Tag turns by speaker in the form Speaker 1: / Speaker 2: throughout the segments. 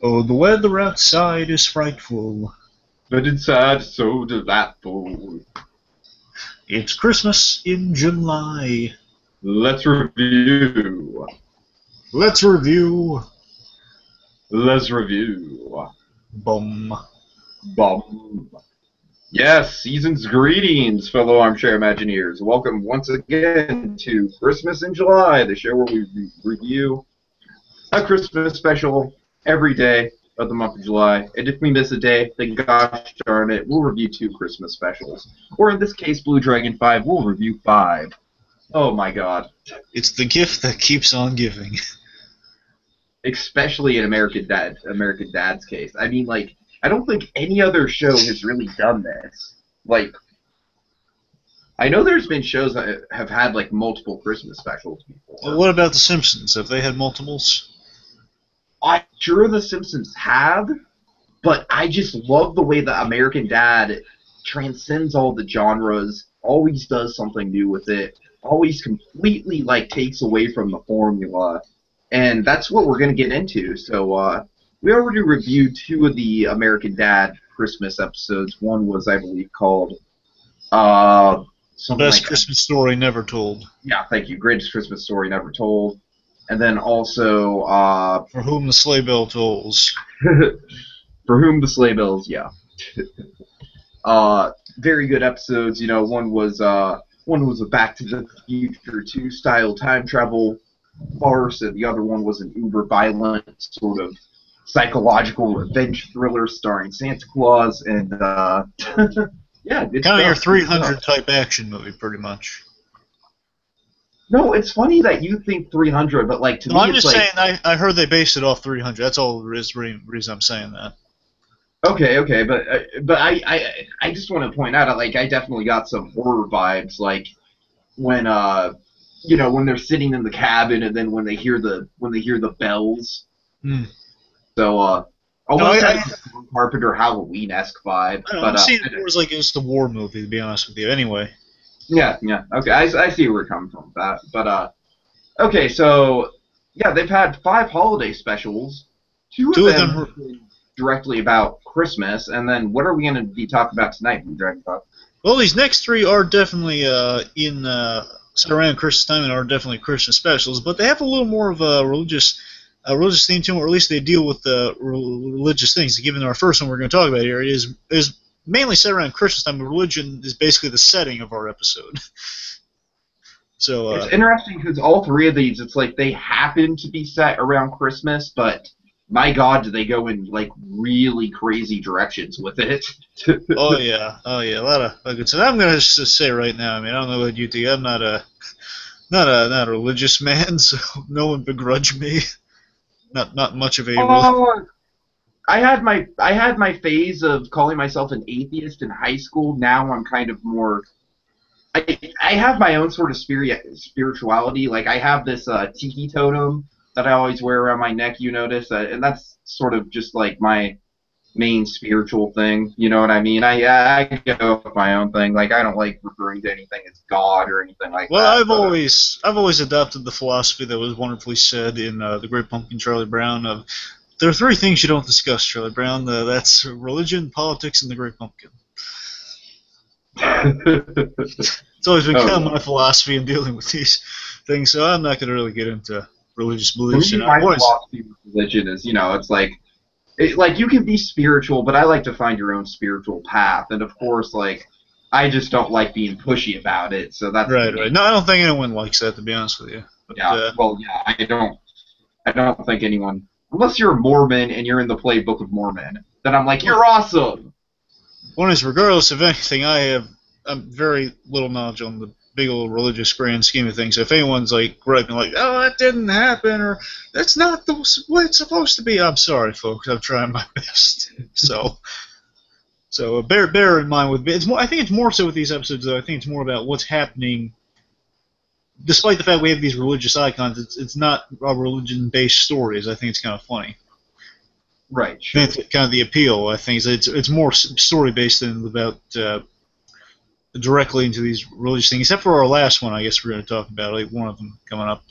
Speaker 1: Oh, the weather outside is frightful.
Speaker 2: But inside, so delightful.
Speaker 1: It's Christmas in July.
Speaker 2: Let's review.
Speaker 1: Let's review.
Speaker 2: Let's review.
Speaker 1: Bum.
Speaker 2: Bum. Yes, season's greetings, fellow armchair Imagineers. Welcome once again to Christmas in July, the show where we review a Christmas special every day of the month of July. And if we miss a day, then gosh darn it, we'll review 2 Christmas specials. Or in this case, Blue Dragon 5, we'll review 5. Oh my god.
Speaker 1: It's the gift that keeps on giving.
Speaker 2: Especially in American Dad's case. I mean, like, I don't think any other show has really done this. Like, I know there's been shows that have had, like, multiple Christmas specials before.
Speaker 1: Well, what about The Simpsons? Have they had multiples?
Speaker 2: I'm sure The Simpsons have, but I just love the way that American Dad transcends all the genres, always does something new with it, always completely, like, takes away from the formula. And that's what we're going to get into. So, we already reviewed 2 of the American Dad Christmas episodes. One was, I believe, called something
Speaker 1: Best
Speaker 2: like
Speaker 1: Christmas story never told.
Speaker 2: Yeah, thank you. Greatest Christmas story never told. And then also
Speaker 1: For whom the sleigh bell tolls.
Speaker 2: For whom the sleigh bells, yeah. Very good episodes. You know, one was a Back to the Future 2 style time travel farce, and the other one was an uber violent sort of psychological revenge thriller starring Santa Claus, and yeah, it's
Speaker 1: Kind of your 300 type action movie, pretty much.
Speaker 2: No, it's funny that you think 300, but like to me,
Speaker 1: I'm
Speaker 2: it's
Speaker 1: just
Speaker 2: like,
Speaker 1: saying. I heard they based it off 300. That's all the reason I'm saying that.
Speaker 2: okay, but I just want to point out, like, I definitely got some horror vibes, like when you know, when they're sitting in the cabin, and then when they hear the bells.
Speaker 1: Hmm.
Speaker 2: So almost like a John Carpenter Halloween-esque vibe.
Speaker 1: I'm seeing it more as like it's the war movie, to be honest with you. Anyway.
Speaker 2: Yeah. Okay, I see where you're coming from with that. But okay, so yeah, they've had 5 holiday specials. Two of them have been directly about Christmas, and then what are we going to be talking about tonight, Dragon Talk?
Speaker 1: Well, these next 3 are definitely in around Christmas time and are definitely Christmas specials, but they have a little more of a religious theme to them, or at least they deal with religious things. Given our first one we're going to talk about here is mainly set around Christmas time. Religion is basically the setting of our episode. So
Speaker 2: it's interesting because all 3 of these, it's like they happen to be set around Christmas, but my God, do they go in like really crazy directions with it?
Speaker 1: oh yeah, a lot of good stuff. I'm going to just say right now. I mean, I don't know what you think. I'm not a religious man, so no one begrudge me. Not much of a.
Speaker 2: I had my phase of calling myself an atheist in high school. Now I'm kind of more. I have my own sort of spirituality. Like, I have this tiki totem that I always wear around my neck. You notice, and that's sort of just like my main spiritual thing. You know what I mean? I go with my own thing. Like, I don't like referring to anything as God or anything like that.
Speaker 1: Well, I've always adopted the philosophy that was wonderfully said in The Great Pumpkin, Charlie Brown, of there are 3 things you don't discuss, Charlie Brown. That's religion, politics, and the Great Pumpkin. It's always been kind of my philosophy in dealing with these things, so I'm not going to really get into religious beliefs.
Speaker 2: My philosophy with religion is, you know, it's like you can be spiritual, but I like to find your own spiritual path, and of course, like, I just don't like being pushy about it. So that's
Speaker 1: right. No, I don't think anyone likes that, to be honest with you. But,
Speaker 2: I don't think anyone, unless you're a Mormon and you're in the Playbook of Mormon, then I'm like, you're awesome.
Speaker 1: One is, regardless of anything, I'm very little knowledge on the big old religious grand scheme of things. If anyone's like griping, like, oh, that didn't happen, or that's not what it's supposed to be, I'm sorry, folks. I'm trying my best. So bear in mind with it's more. I think it's more so with these episodes, though. I think it's more about what's happening. Despite the fact we have these religious icons, it's not a religion-based stories. I think it's kind of funny.
Speaker 2: Right. Sure.
Speaker 1: That's kind of the appeal. I think it's more story-based than about directly into these religious things. Except for our last one, I guess we're going to talk about, like, one of them coming up.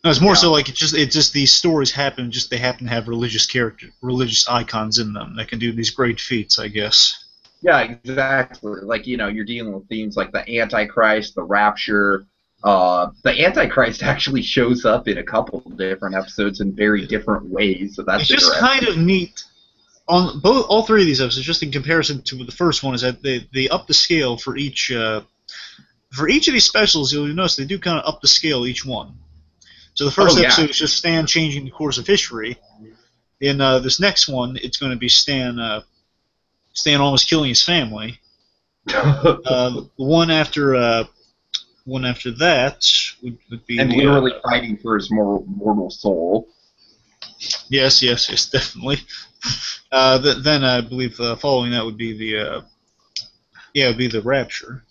Speaker 1: No, it's more
Speaker 2: Yeah.
Speaker 1: so like it just these stories happen. Just they happen to have religious icons in them that can do these great feats, I guess.
Speaker 2: Yeah, exactly. Like, you're dealing with themes like the Antichrist, the Rapture. The Antichrist actually shows up in a couple of different episodes in very different ways, so
Speaker 1: It's
Speaker 2: that's
Speaker 1: just kind
Speaker 2: interesting.
Speaker 1: of neat on both all three of these episodes. Just in comparison to the first one, is that they up the scale for each of these specials. You'll notice they do kind of up the scale each one. So the
Speaker 2: Oh
Speaker 1: first
Speaker 2: yeah.
Speaker 1: episode is just Stan changing the course of history. In this next one, it's going to be Stan almost killing his family. One after that would be
Speaker 2: And
Speaker 1: the
Speaker 2: literally fighting for his mortal soul.
Speaker 1: yes, definitely. Then I believe following that would be the it'd be the Rapture.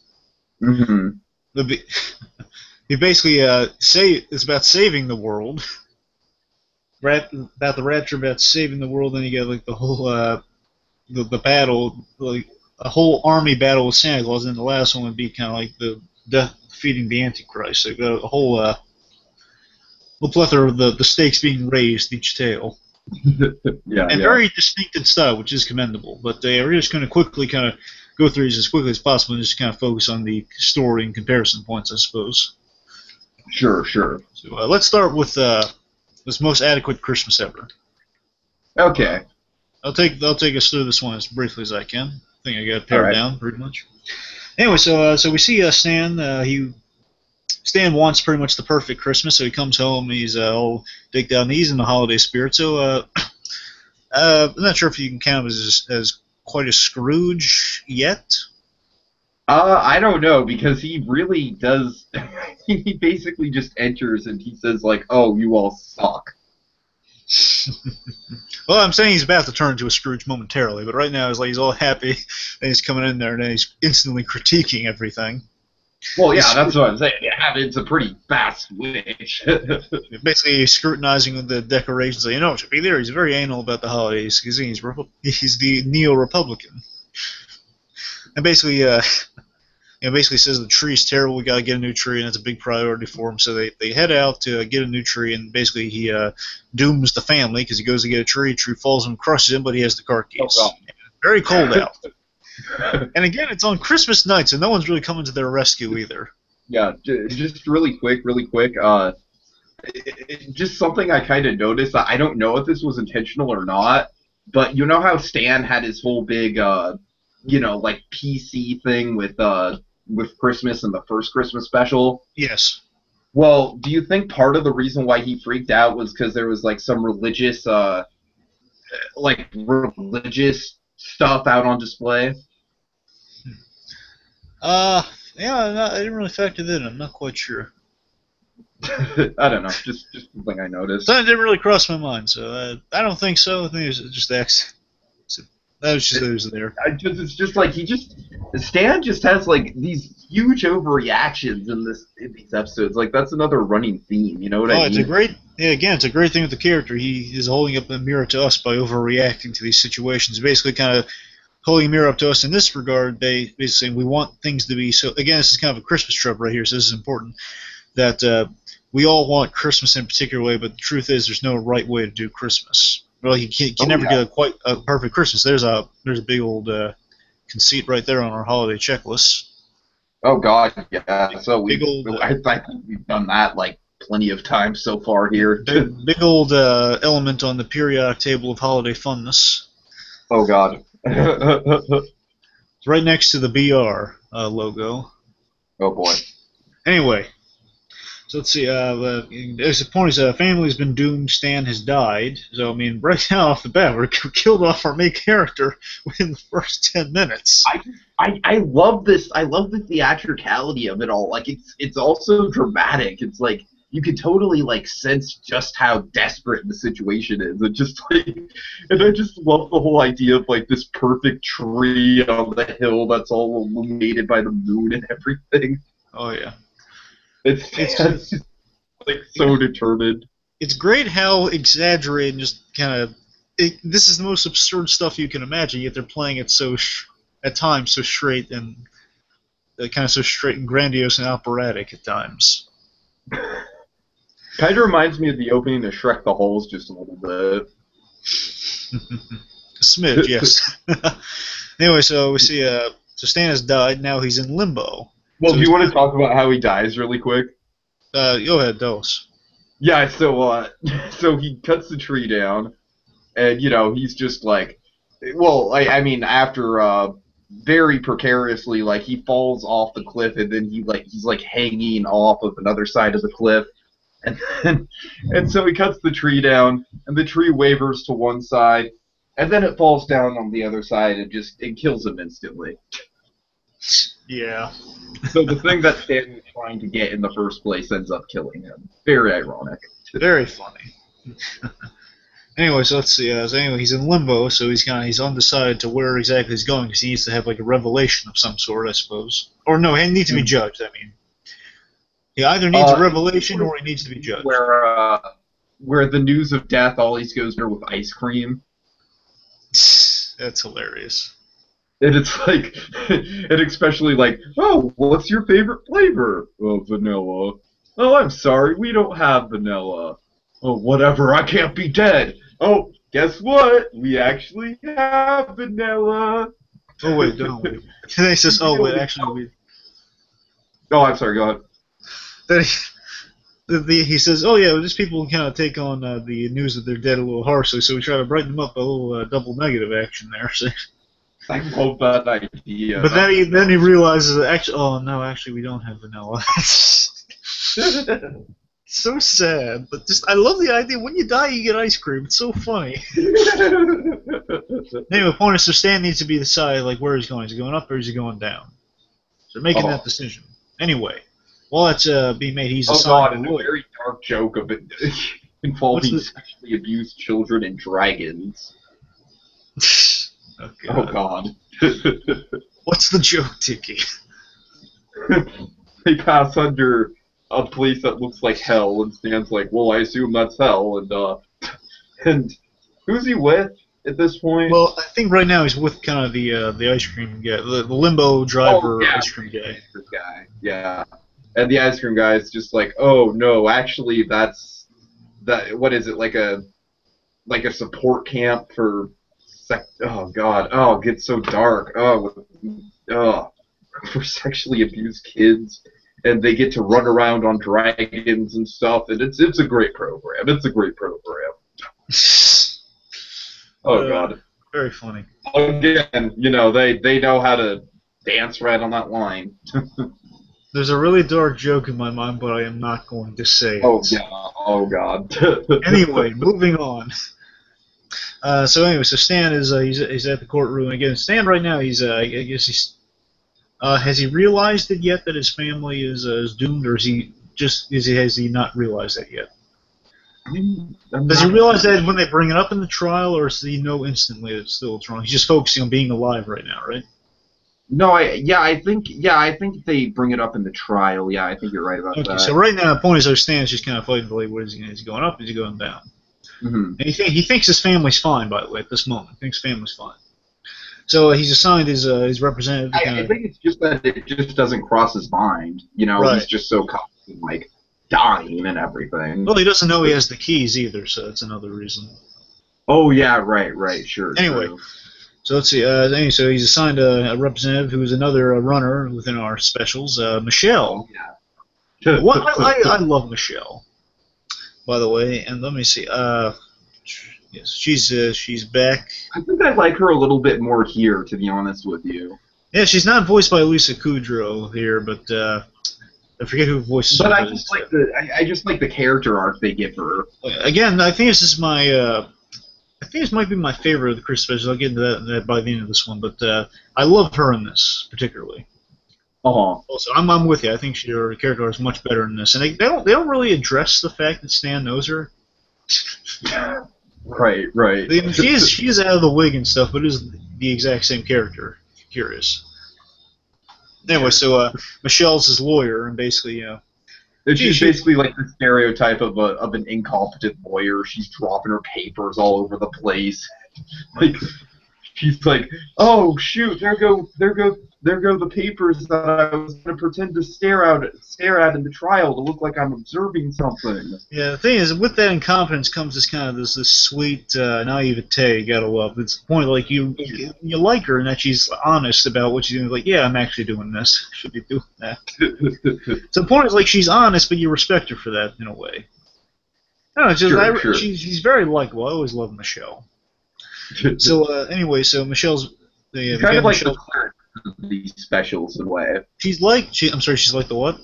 Speaker 2: Hmm.
Speaker 1: The, he basically say it's about saving the world. About the Rapture, about saving the world. Then you get like the whole the battle, like a whole army battle with Santa Claus. And the last one would be kind of like the defeating the Antichrist. Like a whole plethora of the stakes being raised each tale.
Speaker 2: Yeah,
Speaker 1: And
Speaker 2: yeah.
Speaker 1: very distinct in style, which is commendable. But we're just going to quickly kind of go through these as quickly as possible and just kind of focus on the story and comparison points, I suppose.
Speaker 2: Sure, sure.
Speaker 1: So let's start with this most adequate Christmas ever.
Speaker 2: Okay.
Speaker 1: I'll take us through this one as briefly as I can. I think I got it
Speaker 2: All
Speaker 1: pared
Speaker 2: right.
Speaker 1: down pretty much. Anyway, so we see Stan. Stan wants pretty much the perfect Christmas, so he comes home. He's all decked out, and he's in the holiday spirit. So I'm not sure if you can count him as quite a Scrooge yet.
Speaker 2: I don't know because he really does. He basically just enters and he says like, "Oh, you all suck."
Speaker 1: Well, I'm saying he's about to turn into a Scrooge momentarily, but right now he's all happy and he's coming in there and he's instantly critiquing everything.
Speaker 2: Well, yeah,
Speaker 1: He's
Speaker 2: that's what I'm saying. Yeah, it's a pretty fast switch.
Speaker 1: basically scrutinizing the decorations. Like, it should be there. He's very anal about the holidays because he's the neo-Republican, and basically says the tree's terrible. We got to get a new tree, and it's a big priority for him. So they head out to get a new tree, and basically he dooms the family because he goes to get a tree. Tree falls and crushes him, but he has the car
Speaker 2: Oh
Speaker 1: keys.
Speaker 2: god.
Speaker 1: Very cold out, and again, it's on Christmas night, so no one's really coming to their rescue either.
Speaker 2: Yeah, just really quick, really quick. Just something I kind of noticed. I don't know if this was intentional or not, but you know how Stan had his whole big, like PC thing with Christmas and the first Christmas special.
Speaker 1: Yes.
Speaker 2: Well, do you think part of the reason why he freaked out was because there was like some religious stuff out on display?
Speaker 1: Yeah, I didn't really factor that in. I'm not quite sure.
Speaker 2: I don't know, just something I noticed.
Speaker 1: That didn't really cross my mind, so I don't think so. I think it was just X. So that was just that it was there.
Speaker 2: It's just like Stan just has like these huge overreactions in these episodes. Like that's another running theme. You know what
Speaker 1: Oh,
Speaker 2: I mean?
Speaker 1: it's a great thing with the character. He is holding up a mirror to us by overreacting to these situations. Basically, kind of holding a mirror up to us in this regard. They basically saying we want things to be so. Again, this is kind of a Christmas trope right here, so this is important. That we all want Christmas in a particular way, but the truth is there's no right way to do Christmas. Well, you can
Speaker 2: Oh
Speaker 1: never
Speaker 2: yeah.
Speaker 1: get quite a perfect Christmas. There's a big old conceit right there on our holiday checklist.
Speaker 2: Oh god, yeah. So
Speaker 1: Big old
Speaker 2: I think we've done that like plenty of times so far here.
Speaker 1: big old element on the periodic table of holiday funness.
Speaker 2: Oh god.
Speaker 1: It's right next to the BR logo.
Speaker 2: Oh boy.
Speaker 1: Anyway, so let's see. As the point is, family's been doomed. Stan has died. So I mean, right now off the bat, we're killed off our main character within the first 10 minutes.
Speaker 2: I love this. I love the theatricality of it all. Like it's also dramatic. It's like you can totally like sense just how desperate the situation is. It just like, and I just love the whole idea of like this perfect tree on the hill that's all illuminated by the moon and everything.
Speaker 1: Oh yeah,
Speaker 2: It's
Speaker 1: it's
Speaker 2: it's just like so determined.
Speaker 1: it's great how exaggerated and just kind of this is the most absurd stuff you can imagine. Yet they're playing it at times so straight and kind of so straight and grandiose and operatic at times.
Speaker 3: Kind of reminds me of the opening to Shrek the Holes just a little bit.
Speaker 1: A smidge, yes. Anyway, so we see so Stan has died. Now he's in limbo.
Speaker 3: Well,
Speaker 1: So
Speaker 3: do you want to talk about how he dies really quick?
Speaker 1: Go ahead, tell us.
Speaker 3: Yeah, so so he cuts the tree down, and he's just like, well, I mean, after very precariously, like he falls off the cliff, and then he's like hanging off of another side of the cliff, and then, and so he cuts the tree down, and the tree wavers to one side, and then it falls down on the other side, and it kills him instantly.
Speaker 1: Yeah.
Speaker 3: So the thing that Stan was trying to get in the first place ends up killing him. Very ironic.
Speaker 1: Very funny. Anyway, so let's see. So anyway, he's in limbo, so he's undecided to where exactly he's going because he needs to have like a revelation of some sort, I suppose. Or no, he needs to be judged. I mean, he either needs a revelation or he needs to be judged.
Speaker 3: Where the news of death always goes there with ice cream.
Speaker 1: That's hilarious.
Speaker 3: And it's like, and especially like, oh, what's your favorite flavor? Oh, vanilla. Oh, I'm sorry, we don't have vanilla. Oh, whatever, I can't be dead. Oh, guess what? We actually have vanilla.
Speaker 1: Oh wait, don't we? Then he says, "Oh wait, actually we."
Speaker 3: Oh, I'm sorry. Go ahead.
Speaker 1: Then he says, "Oh yeah, well, just people kind of take on the news that they're dead a little harshly, so we try to brighten them up a little double negative action there." So.
Speaker 3: I love that idea.
Speaker 1: But then he realizes that actually we don't have vanilla. So sad, but I love the idea. When you die, you get ice cream. It's so funny. Anyway, the point is, so Stan needs to be decided like where he's going. Is he going up or is he going down? So they're making that decision. Anyway, while that's being made, he's assigned
Speaker 3: a very dark joke of it involving sexually abused children and dragons. Oh God.
Speaker 1: What's the joke, Tiki?
Speaker 3: They pass under a place that looks like hell, and Stan's like, well, I assume that's hell, and who's he with at this point?
Speaker 1: Well, I think right now he's with kind of the ice cream guy, the limbo driver ice cream guy.
Speaker 3: Yeah. And the ice cream guy is just like, oh no, actually what is it, like a support camp for oh God, oh, it gets so dark. For sexually abused kids, and they get to run around on dragons and stuff, and it's a great program. It's a great program. Oh God,
Speaker 1: very funny.
Speaker 3: Again, they know how to dance right on that line.
Speaker 1: There's a really dark joke in my mind, but I am not going to say it.
Speaker 3: Oh yeah. Oh God.
Speaker 1: Anyway, moving on. So anyway, so Stan is he's at the courtroom again. Stan right now I guess he's has he realized it yet that his family is doomed, or has he not realized that yet? Does he realize that when they bring it up in the trial, or does he know instantly that it's still wrong? He's just focusing on being alive right now, right?
Speaker 2: No, I think they bring it up in the trial. Yeah, I think you're right about that.
Speaker 1: Okay, so right now the point is, so Stan's just kind of fighting to like, is he going up? Is he going down?
Speaker 2: Mm-hmm.
Speaker 1: And he thinks his family's fine, by the way, at this moment. He thinks family's fine. So he's assigned his representative.
Speaker 2: I think it's just that it just doesn't cross his mind.
Speaker 1: Right.
Speaker 2: He's just so caught in, like, dying and everything.
Speaker 1: Well, he doesn't know he has the keys either, so that's another reason.
Speaker 2: Oh, yeah, right, sure.
Speaker 1: Anyway,
Speaker 2: true.
Speaker 1: So let's see. So he's assigned a representative who is another runner within our specials, Michelle.
Speaker 2: Yeah.
Speaker 1: I love Michelle, by the way, and let me see. Yes, she's back.
Speaker 2: I think I like her a little bit more here, to be honest with you.
Speaker 1: Yeah, she's not voiced by Lisa Kudrow here, but I forget who voices her.
Speaker 2: But I just like the character arc they give her.
Speaker 1: Again, I think this might be my favorite of the Chris specials. I'll get into that by the end of this one, but I love her in this particularly. Also, I'm with you. I think her character is much better in this, and they don't really address the fact that Stan knows her.
Speaker 3: Right.
Speaker 1: She is out of the wig and stuff, but it is the exact same character. If you're curious. Anyway, so Michelle's his lawyer, and basically,
Speaker 3: she's basically like the stereotype of an incompetent lawyer. She's dropping her papers all over the place. Like, she's like, "Oh shoot, there go the papers that I was gonna pretend to stare at in the trial to look like I'm observing something."
Speaker 1: Yeah, the thing is, with that incompetence comes this kind of this sweet naivete you gotta love. It's the point like you like her and that she's honest about what she's doing. Like, yeah, I'm actually doing this. I should be doing that. So the point is like she's honest, but you respect her for that in a way. I don't know,
Speaker 3: Sure.
Speaker 1: She's very likable. I always love Michelle. So anyway, so Michelle's
Speaker 3: Kind of like
Speaker 1: Michelle,
Speaker 3: the Clarence of these specials in a way.
Speaker 1: I'm sorry, she's like the what?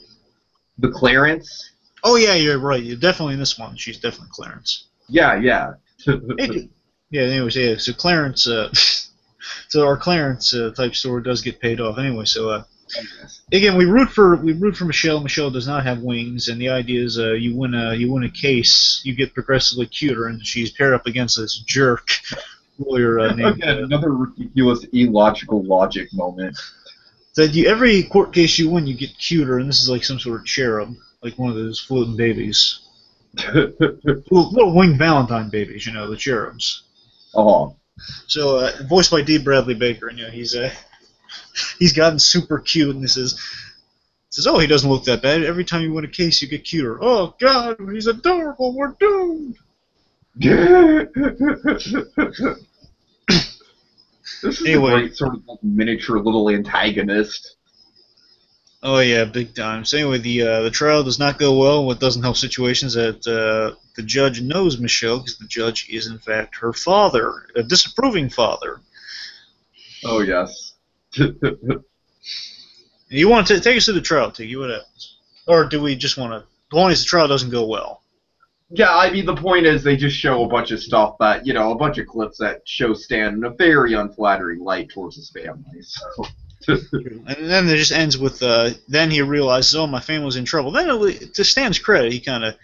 Speaker 3: The Clarence?
Speaker 1: Oh yeah, you're right. You're definitely in this one. She's definitely Clarence.
Speaker 3: Yeah.
Speaker 1: Yeah. Anyways, yeah. So Clarence, so our Clarence type story does get paid off. Anyway, so again, we root for Michelle. Michelle does not have wings, and the idea is you win a case, you get progressively cuter, and she's paired up against this jerk lawyer named.
Speaker 3: Again, another ridiculous, illogical logic moment.
Speaker 1: That every court case you win, you get cuter, and this is like some sort of cherub, like one of those floating babies, little winged Valentine babies, the cherubs.
Speaker 3: Oh.
Speaker 1: So voiced by D. Bradley Baker, and he's gotten super cute, and he says, oh, he doesn't look that bad. Every time you win a case, you get cuter. Oh God, he's adorable. We're doomed.
Speaker 3: This is
Speaker 1: Anyway.
Speaker 3: a great sort of like miniature little antagonist.
Speaker 1: Oh yeah, big time. So anyway, the trial does not go well. What doesn't help situations that the judge knows Michelle because the judge is in fact her father, a disapproving father.
Speaker 3: Oh yes.
Speaker 1: You want to take us to the trial, Tiggy? What happens? Or do we just want to? The point is the trial doesn't go well.
Speaker 3: Yeah, I mean the point is they just show a bunch of stuff that a bunch of clips that show Stan in a very unflattering light towards his family. So.
Speaker 1: And then it just ends with then he realizes, oh, my family's in trouble. Then to Stan's credit, he kind of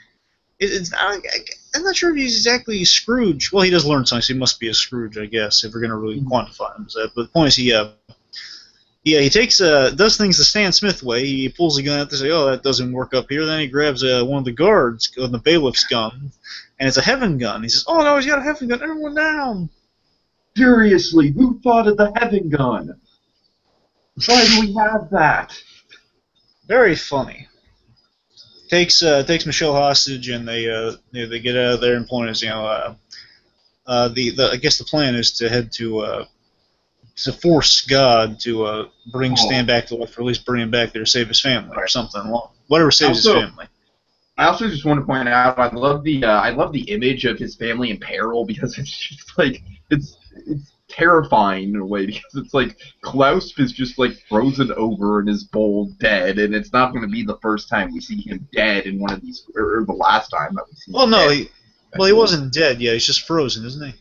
Speaker 1: I'm not sure if he's exactly Scrooge. Well, he does learn something, so he must be a Scrooge, I guess, if we're going to really quantify him as that. But the point is he takes does things the Stan Smith way. He pulls a gun out to say, oh, that doesn't work up here. Then he grabs one of the guards, the bailiff's gun, and it's a heaven gun. He says, oh no, he's got a heaven gun. Everyone down.
Speaker 3: Seriously, who thought of the heaven gun? Why do we have that?
Speaker 1: Very funny. Takes Michelle hostage, and they get out of there. And point is, I guess the plan is to head to force God to bring Stan back to life, or at least bring him back there to save his family or something. Whatever saves his family.
Speaker 3: I also just want to point out I love the image of his family in peril because it's just like it's terrifying in a way because it's like Klaus is just like frozen over in his bowl dead, and it's not going to be the first time we see him dead in one of these, or the last time that we see him.
Speaker 1: Well, no, he wasn't dead yet. He's just frozen, isn't he?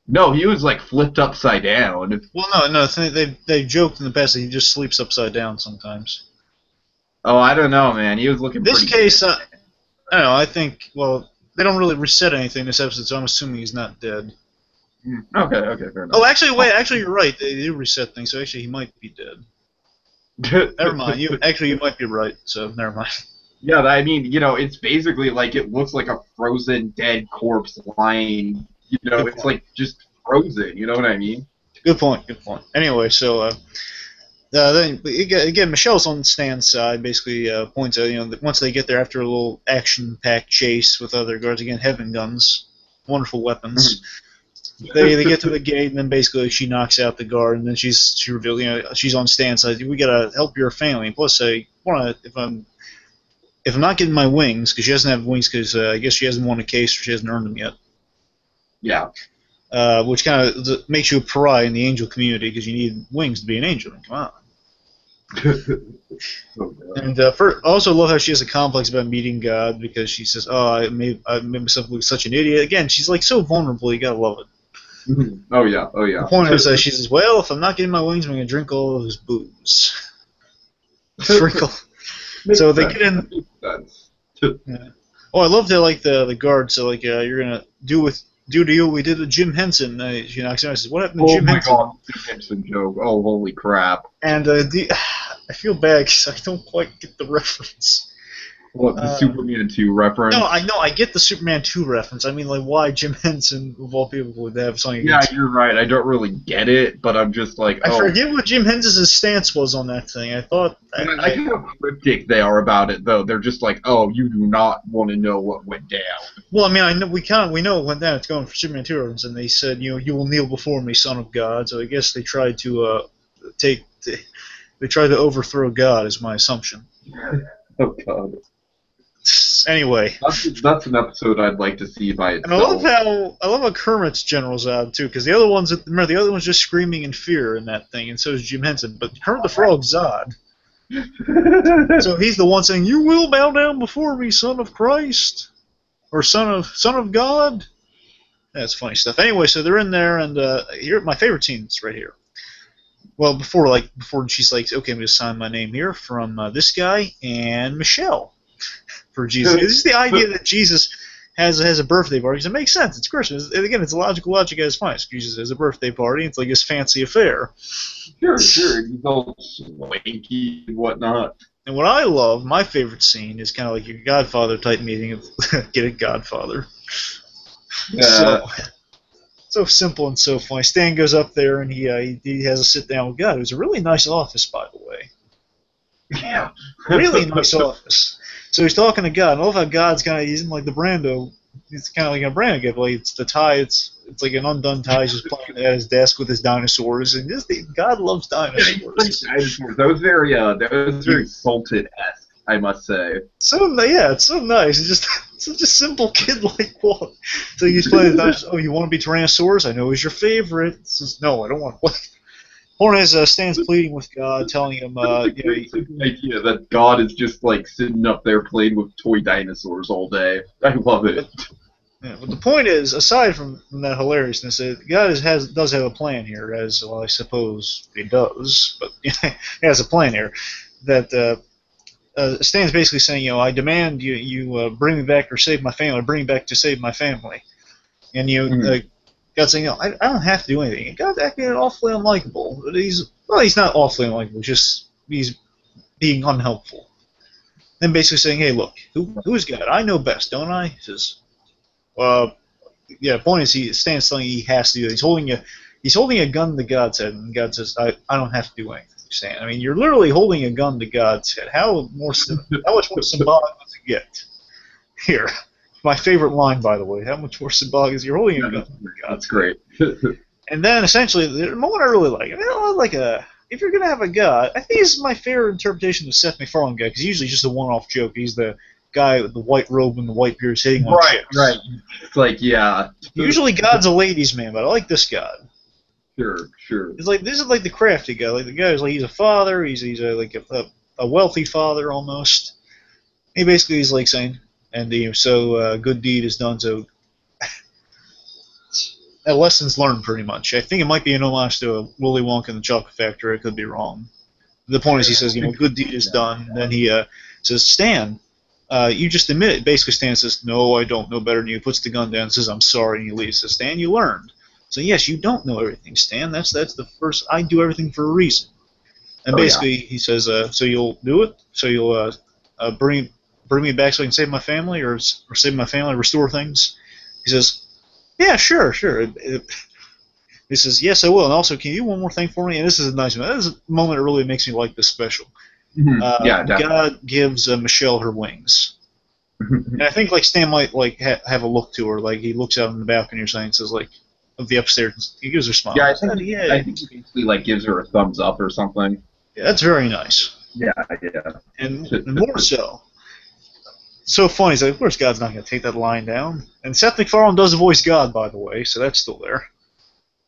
Speaker 3: No, he was like flipped upside down.
Speaker 1: Well, no. They joked in the past that he just sleeps upside down sometimes.
Speaker 3: Oh, I don't know, man. He was looking.
Speaker 1: This
Speaker 3: pretty
Speaker 1: case,
Speaker 3: good.
Speaker 1: I don't know. I think they don't really reset anything in this episode, so I'm assuming he's not dead.
Speaker 3: Okay, fair enough.
Speaker 1: Oh, actually, you're right. They do reset things, so actually he might be dead. Never mind. You might be right. So never mind.
Speaker 3: Yeah, I mean, it's basically like it looks like a frozen dead corpse lying. It's like just frozen. You know what I mean?
Speaker 1: Good point. Anyway, so then again, Michelle's on Stan's side. Basically, points out that once they get there after a little action-packed chase with other guards, again, heaven guns, wonderful weapons. They get to the gate, and then basically she knocks out the guard, and then she reveals, she's on Stan's side. We gotta help your family. And plus, if I'm not getting my wings, because she doesn't have wings, because I guess she hasn't won a case or she hasn't earned them yet.
Speaker 3: Yeah.
Speaker 1: Which kind of makes you a pariah in the angel community, because you need wings to be an angel. Come on. And I also love how she has a complex about meeting God, because she says, "Oh, I made myself look such an idiot." Again, she's like so vulnerable. You gotta love it.
Speaker 3: Oh yeah.
Speaker 1: The point is, she says, "Well, if I'm not getting my wings, I'm gonna drink all of his booze." Sprinkle. So they get in. Yeah. Oh, I love that. Like the guard. So you're gonna do to you what we did with Jim Henson. She knocks out and says, "What happened to Jim Henson?"
Speaker 3: God, Jim Henson joke. Oh, holy crap.
Speaker 1: And I feel bad because I don't quite get the reference.
Speaker 3: What, the Superman 2 reference?
Speaker 1: No, I know. I get the Superman 2 reference. I mean, like, why Jim Henson, of all people, would have something
Speaker 3: Yeah,
Speaker 1: against
Speaker 3: you're right. I don't really get it, but I'm just like,
Speaker 1: I forget what Jim Henson's stance was on that thing. I thought...
Speaker 3: I like how cryptic they are about it, though. They're just like, oh, you do not want to know what went down.
Speaker 1: Well, I mean, I know we know it went down. It's going for Superman 2 reference, and they said, you know, you will kneel before me, son of God. So I guess they tried to they tried to overthrow God, is my assumption.
Speaker 3: Oh, God.
Speaker 1: Anyway,
Speaker 3: That's an episode I'd like to see by itself.
Speaker 1: and I love how Kermit's general's out too, because the other one's just screaming in fear in that thing, and so is Jim Henson. But Kermit the Frog's Zod, so he's the one saying, "You will bow down before me, son of Christ, or son of God." That's funny stuff. Anyway, so they're in there, and here my favorite scene is right here. Well, before she's like, "Okay, I'm going to sign my name here from this guy and Michelle." For Jesus. This is the idea that Jesus has a birthday party, because it makes sense. It's Christmas. And again, it's logical logic at its finest. Jesus has a birthday party. It's like his fancy affair.
Speaker 3: Sure. He's all swanky and whatnot.
Speaker 1: And what I love, my favorite scene, is kind of like your Godfather type meeting of get a Godfather. So simple and so funny. Stan goes up there and he has a sit down with God. It was a really nice office, by the way.
Speaker 3: Yeah.
Speaker 1: Really nice office. So he's talking to God. I love how God's he's in like the Brando. It's kind of like a Brando guy. Like it's the tie. It's like an undone tie. He's just playing at his desk with his dinosaurs, and God loves dinosaurs.
Speaker 3: That was very Salted-esque, I must say.
Speaker 1: It's so nice. It's just such a simple kid like what. So he's playing the dinosaurs. Oh, you want to be Tyrannosaurus? I know he's your favorite. Says, no, I don't want to play. Point is, Stan's pleading with God, telling him,
Speaker 3: It's an idea that God is just like sitting up there playing with toy dinosaurs all day. I love it.
Speaker 1: But the point is, aside from that hilariousness, God does have a plan here, as well, I suppose he does, but he has a plan here. That Stan's basically saying, I demand you bring me back or save my family, or bring me back to save my family, and God's saying, I don't have to do anything. And God's acting awfully unlikable. He's not awfully unlikable. He's being unhelpful. Then basically saying, hey, look, who's God? I know best, don't I? He says, the point is, Stan's telling he has to do it. He's holding a gun to God's head, and God says, I don't have to do anything, Stan. I mean, you're literally holding a gun to God's head. How much more symbolic does it get? Here. My favorite line, by the way. How much more symbolic is you're holding a gun?
Speaker 3: That's great.
Speaker 1: And then essentially, the moment I really like, if you're gonna have a god, I think this is my favorite interpretation of the Seth MacFarlane guy, because usually just a one-off joke. He's the guy with the white robe and the white beard hitting on chicks.
Speaker 3: Right. It's like, yeah.
Speaker 1: Usually God's a ladies' man, but I like this God.
Speaker 3: Sure.
Speaker 1: It's like this is like the crafty guy. Like the guy who's like he's a father. He's a wealthy father almost. He basically is like saying. And good deed is done. So, lessons learned, pretty much. I think it might be an homage to Willy Wonka and the Chocolate Factory. I could be wrong. The point is, he says, good deed is done. And then he says, Stan, you just admit it. Basically, Stan says, no, I don't know better than you. Puts the gun down and says, I'm sorry, and he leaves. Says, Stan, you learned. So, yes, you don't know everything, Stan. That's the first. I do everything for a reason. And basically, he says, so you'll do it? So you'll bring me back so I can save my family, or save my family, restore things? He says, yeah, sure. He says, yes, I will. And also, can you do one more thing for me? And this is a nice one. This is a moment that really makes me like this special.
Speaker 3: Mm-hmm. Definitely.
Speaker 1: God gives Michelle her wings. And I think Stan might have a look to her. Like he looks out on the balcony or something and says, of the upstairs, he gives her a smile.
Speaker 3: Yeah, I think he basically gives her a thumbs up or something.
Speaker 1: Yeah, that's very nice.
Speaker 3: Yeah.
Speaker 1: And more so. So funny. He's like, of course God's not going to take that line down. And Seth MacFarlane does voice God, by the way, so that's still there.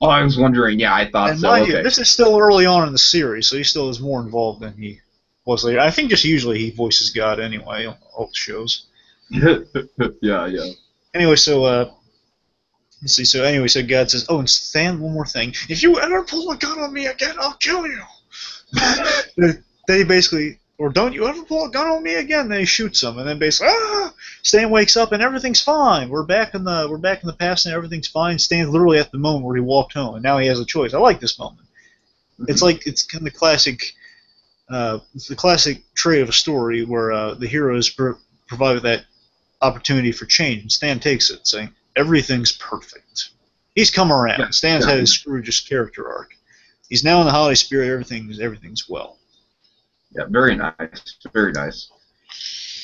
Speaker 3: Oh, I was wondering. Yeah, I thought
Speaker 1: and
Speaker 3: so. Okay.
Speaker 1: This is still early on in the series, so he still is more involved than he was later. I think just usually he voices God anyway on all the shows.
Speaker 3: Yeah.
Speaker 1: Anyway, so let's see. So God says, "Oh, and Stan, one more thing. If you ever pull a gun on me again, I'll kill you." They basically. Or don't you ever pull a gun on me again? Then he shoots him, and then basically, Stan wakes up and everything's fine. We're back in the past and everything's fine. Stan's literally at the moment where he walked home, and now he has a choice. I like this moment. Mm-hmm. It's kind of classic. It's the classic trait of a story where the hero is provided that opportunity for change, and Stan takes it, saying everything's perfect. He's come around.
Speaker 2: Yeah,
Speaker 1: Stan's had his Scrooge's character arc. He's now in the holiday spirit. Everything's well.
Speaker 2: Yeah, very nice. Very nice.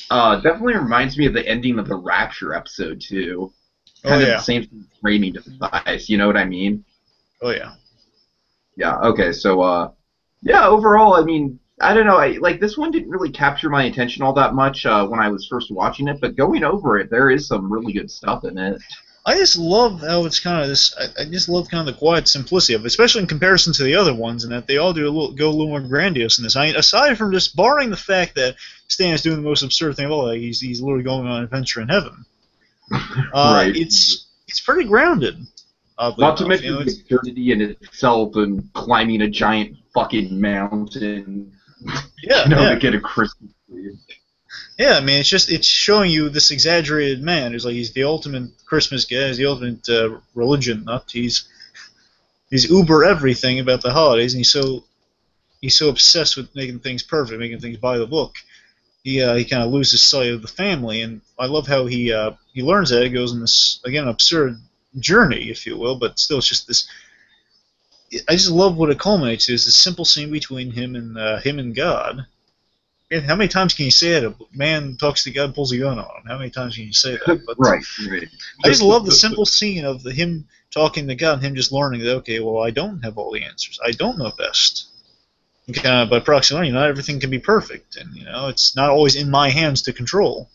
Speaker 2: Definitely reminds me of the ending of the Rapture episode, too. Kind of the same framing device, you know what I mean?
Speaker 1: Oh, yeah.
Speaker 2: Yeah, okay, so, yeah, overall, I mean, I don't know, like, this one didn't really capture my attention all that much when I was first watching it, but going over it, there is some really good stuff in it.
Speaker 1: I just love how it's kind of this. I just love kind of the quiet simplicity of it, especially in comparison to the other ones, and that they all go a little more grandiose in this. I mean, aside from just barring the fact that Stan is doing the most absurd thing of all, like he's literally going on an adventure in heaven.
Speaker 2: Right.
Speaker 1: It's pretty grounded.
Speaker 2: Not to mention the absurdity in itself and climbing a giant fucking mountain, to get a Christmas tree.
Speaker 1: Yeah, I mean, it's showing you this exaggerated man who's like he's the ultimate Christmas guy, he's the ultimate religion nut. He's uber everything about the holidays, and he's so obsessed with making things perfect, making things by the book. He kind of loses sight of the family, and I love how he learns that. He goes on this again absurd journey, if you will, but still it's just this. I just love what it culminates to. Is this simple scene between him and God. And how many times can you say that? A man talks to God, pulls a gun on him. How many times can you say that? But
Speaker 2: right.
Speaker 1: I just love the simple scene of him talking to God and him just learning that, okay, well, I don't have all the answers. I don't know best. And kind of by proxy learning, not everything can be perfect. And, it's not always in my hands to control.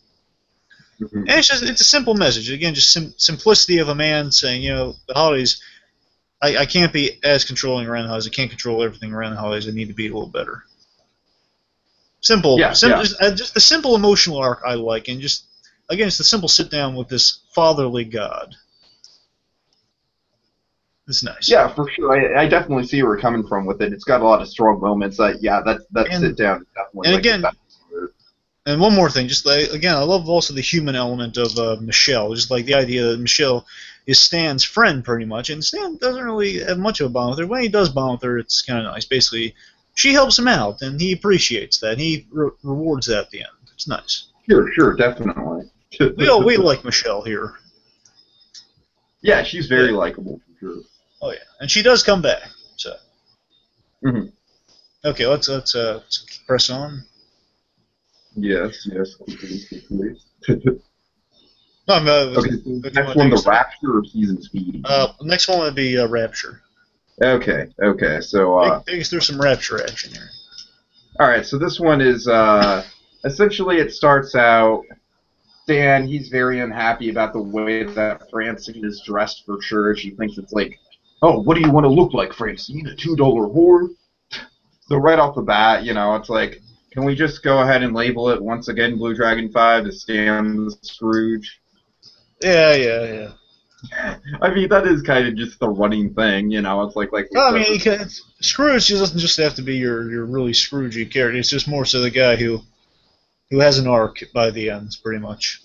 Speaker 1: Mm-hmm. And it's a simple message. Again, just simplicity of a man saying, the holidays, I can't be as controlling around the holidays. I can't control everything around the holidays. I need to be a little better. Simple. Just the simple emotional arc I like, and just again, it's the simple sit down with this fatherly God. It's nice.
Speaker 2: Yeah, for sure. I definitely see where you're coming from with it. It's got a lot of strong moments. That sit down is definitely.
Speaker 1: And again, and one more thing, just again, I love also the human element of Michelle. Just like the idea that Michelle is Stan's friend, pretty much, and Stan doesn't really have much of a bond with her. When he does bond with her, it's kind of nice. Basically, she helps him out, and he appreciates that. And he rewards that at the end. It's nice.
Speaker 2: Sure, definitely.
Speaker 1: we like Michelle here.
Speaker 2: Yeah, she's very likable, for sure.
Speaker 1: Oh yeah, and she does come back. So.
Speaker 2: Mm-hmm.
Speaker 1: Okay, let's press on.
Speaker 2: Yes.
Speaker 1: No,
Speaker 2: okay, next one, the Rapture or Season Speed?
Speaker 1: Next one would be Rapture.
Speaker 2: Okay, so...
Speaker 1: take us through some Rapture action here.
Speaker 2: Alright, so this one is, essentially it starts out, Stan, he's very unhappy about the way that Francine is dressed for church. He thinks it's like, oh, what do you want to look like, Francine? A $2 whore? So right off the bat, it's like, can we just go ahead and label it once again Blue Dragon 5 as Stan Scrooge?
Speaker 1: Yeah.
Speaker 2: I mean, that is kind of just the running thing, It's like.
Speaker 1: I mean, Scrooge doesn't just have to be your really Scroogey character. It's just more so the guy who has an arc by the end, pretty much.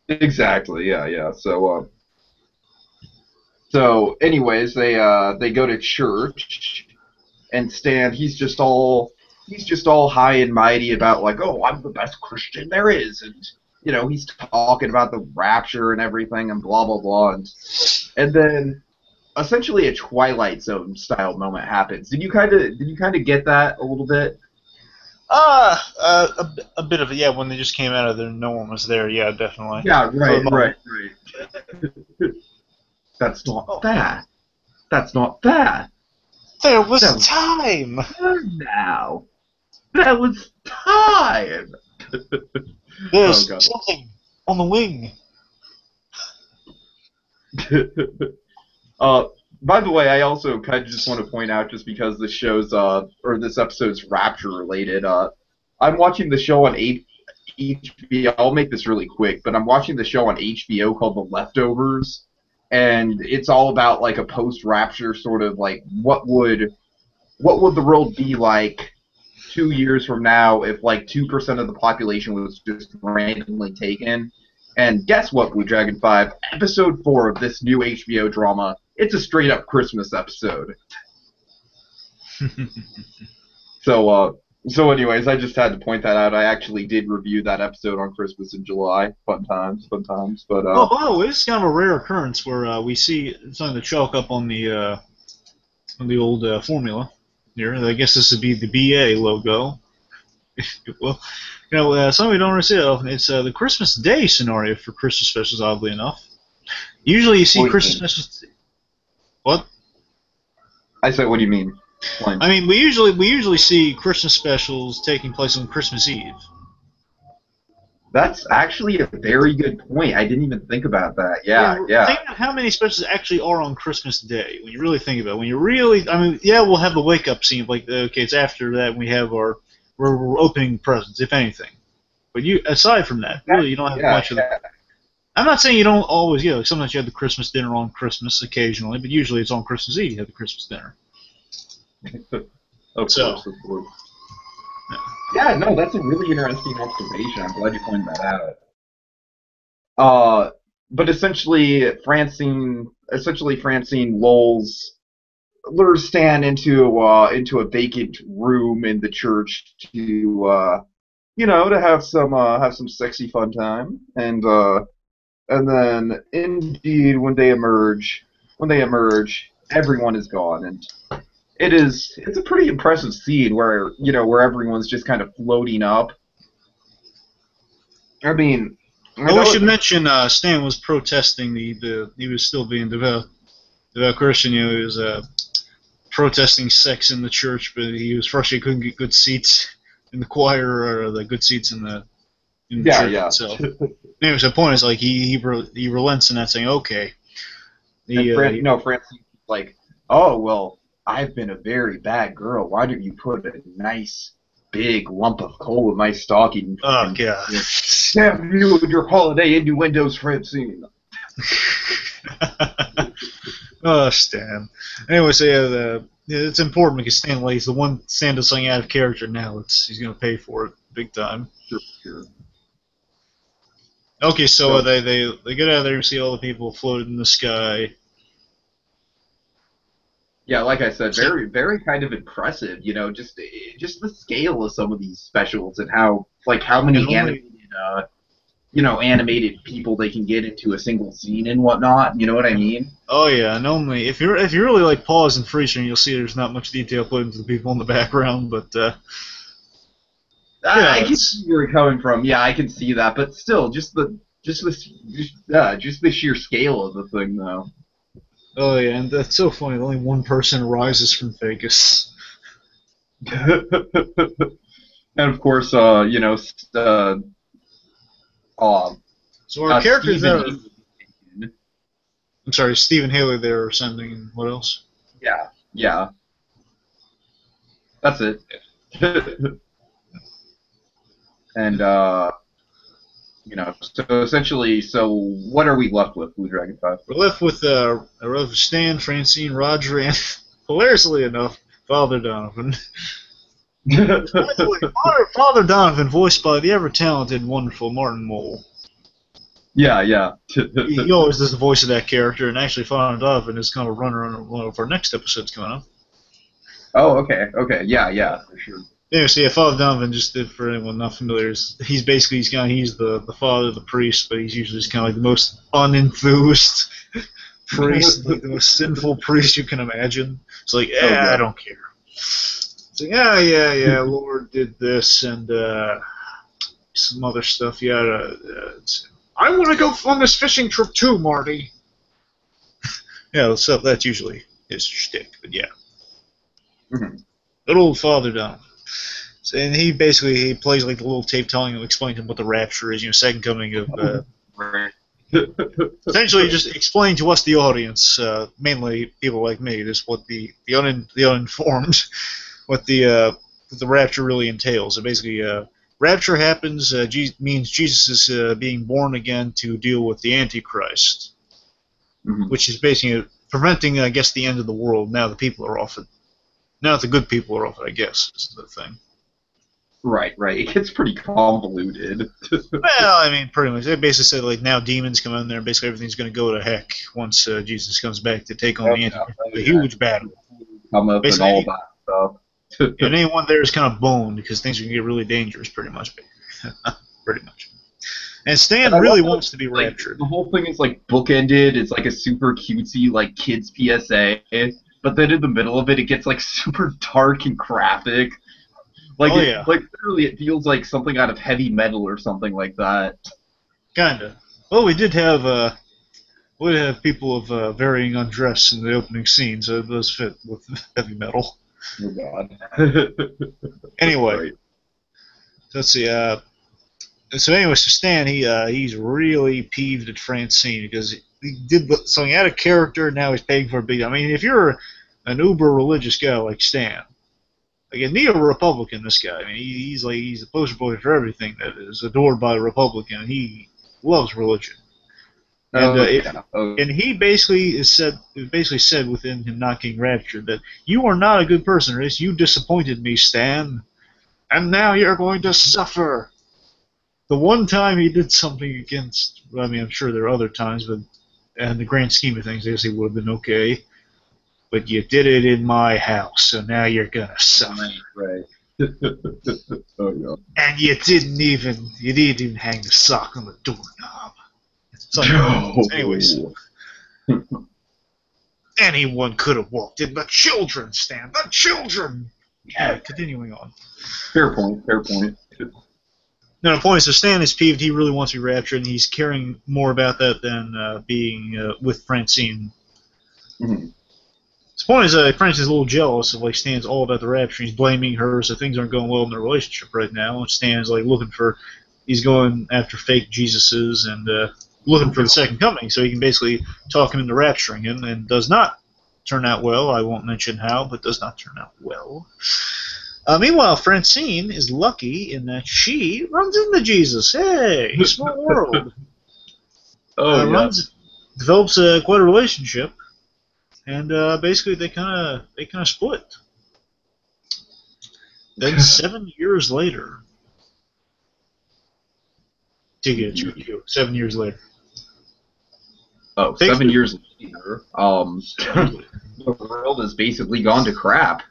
Speaker 2: Exactly. Yeah. So, anyways, they go to church, and Stan, he's just all high and mighty about like, oh, I'm the best Christian there is, and. He's talking about the rapture and everything and blah, blah, blah. And then essentially a Twilight Zone style moment happens. Did you kind of get that a little bit?
Speaker 1: A bit of it, yeah, when they just came out of there, no one was there, yeah, definitely.
Speaker 2: Yeah, right. That's not that. That's not that.
Speaker 1: There was time!
Speaker 2: Now. There was time!
Speaker 1: There's something on the wing.
Speaker 2: By the way, I also kind of just want to point out, just because this show's or this episode's Rapture related, I'm watching the show on HBO. I'll make this really quick, but I'm watching the show on HBO called The Leftovers, and it's all about like a post-Rapture sort of like what would the world be like 2 years from now if like 2% of the population was just randomly taken. And guess what, Blue Dragon 5? Episode 4 of this new HBO drama, it's a straight-up Christmas episode. So,
Speaker 3: So, anyways, I just had to point that out. I actually did review that episode on Christmas in July. Fun times, fun times. But
Speaker 1: Oh, by the way, this is kind of a rare occurrence where we see something to chalk up on the old formula here. I guess this would be the BA logo. Well, something we don't really see that often. It's the Christmas Day scenario for Christmas specials, oddly enough. Usually you see
Speaker 3: What do you
Speaker 1: Christmas
Speaker 3: mean?
Speaker 1: specials... What?
Speaker 3: I said, what do you mean? Explain.
Speaker 1: I mean, we usually see Christmas specials taking place on Christmas Eve.
Speaker 3: That's actually a very good point. I didn't even think about that. Yeah.
Speaker 1: Think of how many specials actually are on Christmas Day when you really think about it. When you really, I mean, yeah, we'll have the wake up scene. Like, okay, it's after that we have we're opening presents, if anything. But aside from that, really, you don't have much of that. I'm not saying you don't always, sometimes you have the Christmas dinner on Christmas occasionally, but usually it's on Christmas Eve you have the Christmas dinner.
Speaker 3: Of course. Yeah, no, that's a really interesting observation. I'm glad you pointed that out. But essentially Francine lures Stan into a vacant room in the church to to have some sexy fun time, and then indeed when they emerge, everyone is gone, and it's a pretty impressive scene where everyone's just kind of floating up. I mean,
Speaker 1: we should mention Stan was protesting he was still being devout Christian. He was protesting sex in the church, but he was frustrated he couldn't get good seats in the choir or the good seats in the church itself. Anyways, the point is like he relents in that, saying, okay.
Speaker 3: Francine's like, oh well, I've been a very bad girl. Why don't you put a nice big lump of coal in my stocking?
Speaker 1: Oh god!
Speaker 3: Damn you and your holiday innuendos, Francine.
Speaker 1: Oh, Stan. Anyway, so it's important because Stan Lee's the one Stan does something out of character now. He's gonna pay for it big time.
Speaker 3: Sure.
Speaker 1: Okay, so they get out of there and see all the people floating in the sky.
Speaker 3: Yeah, like I said, very, very kind of impressive. Just the scale of some of these specials and how many animated people they can get into a single scene and whatnot. You know what I mean?
Speaker 1: Oh yeah, and only if you really like pause and freeze, you'll see there's not much detail put into the people in the background, but.
Speaker 3: I can see where you're coming from. Yeah, I can see that, but still, just the sheer scale of the thing, though.
Speaker 1: Oh yeah, and that's so funny. Only one person arises from Vegas.
Speaker 3: And of course, so
Speaker 1: our characters there. I'm sorry, Stephen Haley there are sending, and what else?
Speaker 3: Yeah. That's it. And, so essentially, what are we left with, Blue Dragon 5?
Speaker 1: We're left with Stan, Francine, Roger, and, hilariously enough, Father Donovan. Father Donovan, voiced by the ever-talented, wonderful Martin Mull.
Speaker 3: Yeah.
Speaker 1: He always does the voice of that character, and actually Father Donovan is kind of a runner on one of our next episodes coming up.
Speaker 3: Oh, okay, yeah, for sure.
Speaker 1: Yeah, so Father Donovan, just for anyone not familiar, he's the father of the priest, but he's usually just kind of like the most unenthused priest, like the most sinful priest you can imagine. It's like, I don't care. It's like, yeah, Lord did this and some other stuff. I want to go on this fishing trip too, Marty. Yeah, so that's usually his shtick, but yeah.
Speaker 3: Mm-hmm.
Speaker 1: Good old Father Donovan. And he plays like the little tape telling him, explaining to him what the rapture is, second coming of. Essentially, just explain to us, the audience, mainly people like me, just what the uninformed, what the rapture really entails. So basically, rapture happens means Jesus is being born again to deal with the Antichrist, which is basically preventing, I guess, the end of the world. Now the people are off it. Now the good people are off it, I guess, is the thing.
Speaker 3: Right. It gets pretty convoluted.
Speaker 1: Well, I mean, pretty much. They basically said, like, now demons come in there, and basically everything's going to go to heck once Jesus comes back to take on the Antichrist. A huge battle.
Speaker 3: Come up and all that stuff.
Speaker 1: And anyone there is kind of boned because things can get really dangerous, pretty much. Pretty much. And Stan really wants to be raptured.
Speaker 3: The whole thing is like bookended. It's like a super cutesy like kids PSA, but then in the middle of it, it gets like super dark and graphic. Like, like literally, it feels like something out of heavy metal or something like that.
Speaker 1: Kinda. Well, we did have people of varying undress in the opening scene, so it does fit with heavy metal.
Speaker 3: Oh God.
Speaker 1: Anyway,
Speaker 3: Right.
Speaker 1: Let's see. So anyway, so Stan, he's really peeved at Francine because he did something out of character. Now he's paying for a big. I mean, if you're an uber religious guy like Stan, like a neo-Republican, this guy. I mean, he's the poster boy for everything that is adored by the Republican. He loves religion, and and he basically said within him not getting raptured that you are not a good person, Race. You disappointed me, Stan, and now you're going to suffer. The one time he did something against, I mean, I'm sure there are other times, but in the grand scheme of things, I guess he would have been okay. But you did it in my house, so now you're gonna suffer.
Speaker 3: Right. Oh yeah.
Speaker 1: And you didn't even hang the sock on the doorknob. It's like, anyways, anyone could have walked in. The children, Stan. The children. Yeah. Continuing on.
Speaker 3: Fair point. Fair point.
Speaker 1: No, the point is, so Stan is peeved. He really wants to be raptured, and he's caring more about that than being with Francine.
Speaker 3: Mm-hmm.
Speaker 1: The point is, Francine's a little jealous of like Stan's all about the rapture. He's blaming her, so things aren't going well in their relationship right now. And Stan's like he's going after fake Jesuses and looking for the second coming, so he can basically talk him into rapturing him, and does not turn out well. I won't mention how, but does not turn out well. Meanwhile, Francine is lucky in that she runs into Jesus. Hey, small world. Develops quite a relationship, and basically they kind of split. Then 7 years later, 7 years later.
Speaker 3: Oh, 7 years later, the world has basically gone to crap.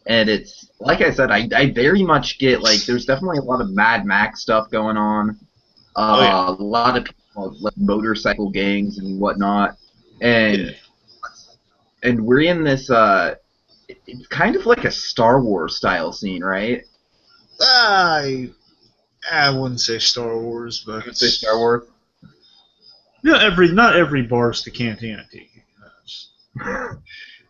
Speaker 3: And it's, like I said, I very much get, like, there's definitely a lot of Mad Max stuff going on. A lot of people, like, motorcycle gangs and whatnot. And we're in this, it's kind of like a Star Wars style scene, right?
Speaker 1: I wouldn't say Star Wars, but...
Speaker 3: You would say Star Wars?
Speaker 1: Not every bar's the Cantina Tiki.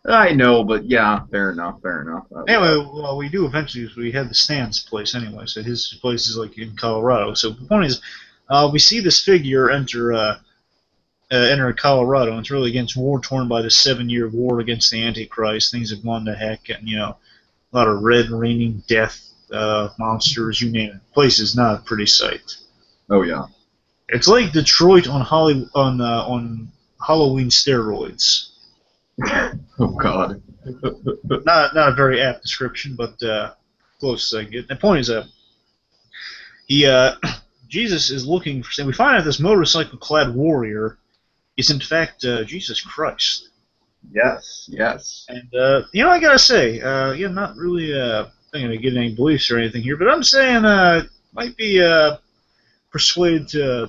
Speaker 3: I know, but yeah, fair enough.
Speaker 1: Anyway, well, we do eventually. We had the Stan's place anyway, so his place is like in Colorado. So the point is, we see this figure enter Colorado, and it's really against war torn by the 7-year war against the Antichrist. Things have gone to heck, and a lot of red raining death, monsters, you name it. The place is not a pretty sight.
Speaker 3: Oh yeah.
Speaker 1: It's like Detroit on Halloween steroids.
Speaker 3: Oh God.
Speaker 1: Not a very apt description, but close as I get. The point is Jesus is looking for. We find out this motorcycle-clad warrior is in fact Jesus Christ.
Speaker 3: Yes.
Speaker 1: And I gotta say, not really thinking to get any beliefs or anything here, but I'm saying might be persuaded to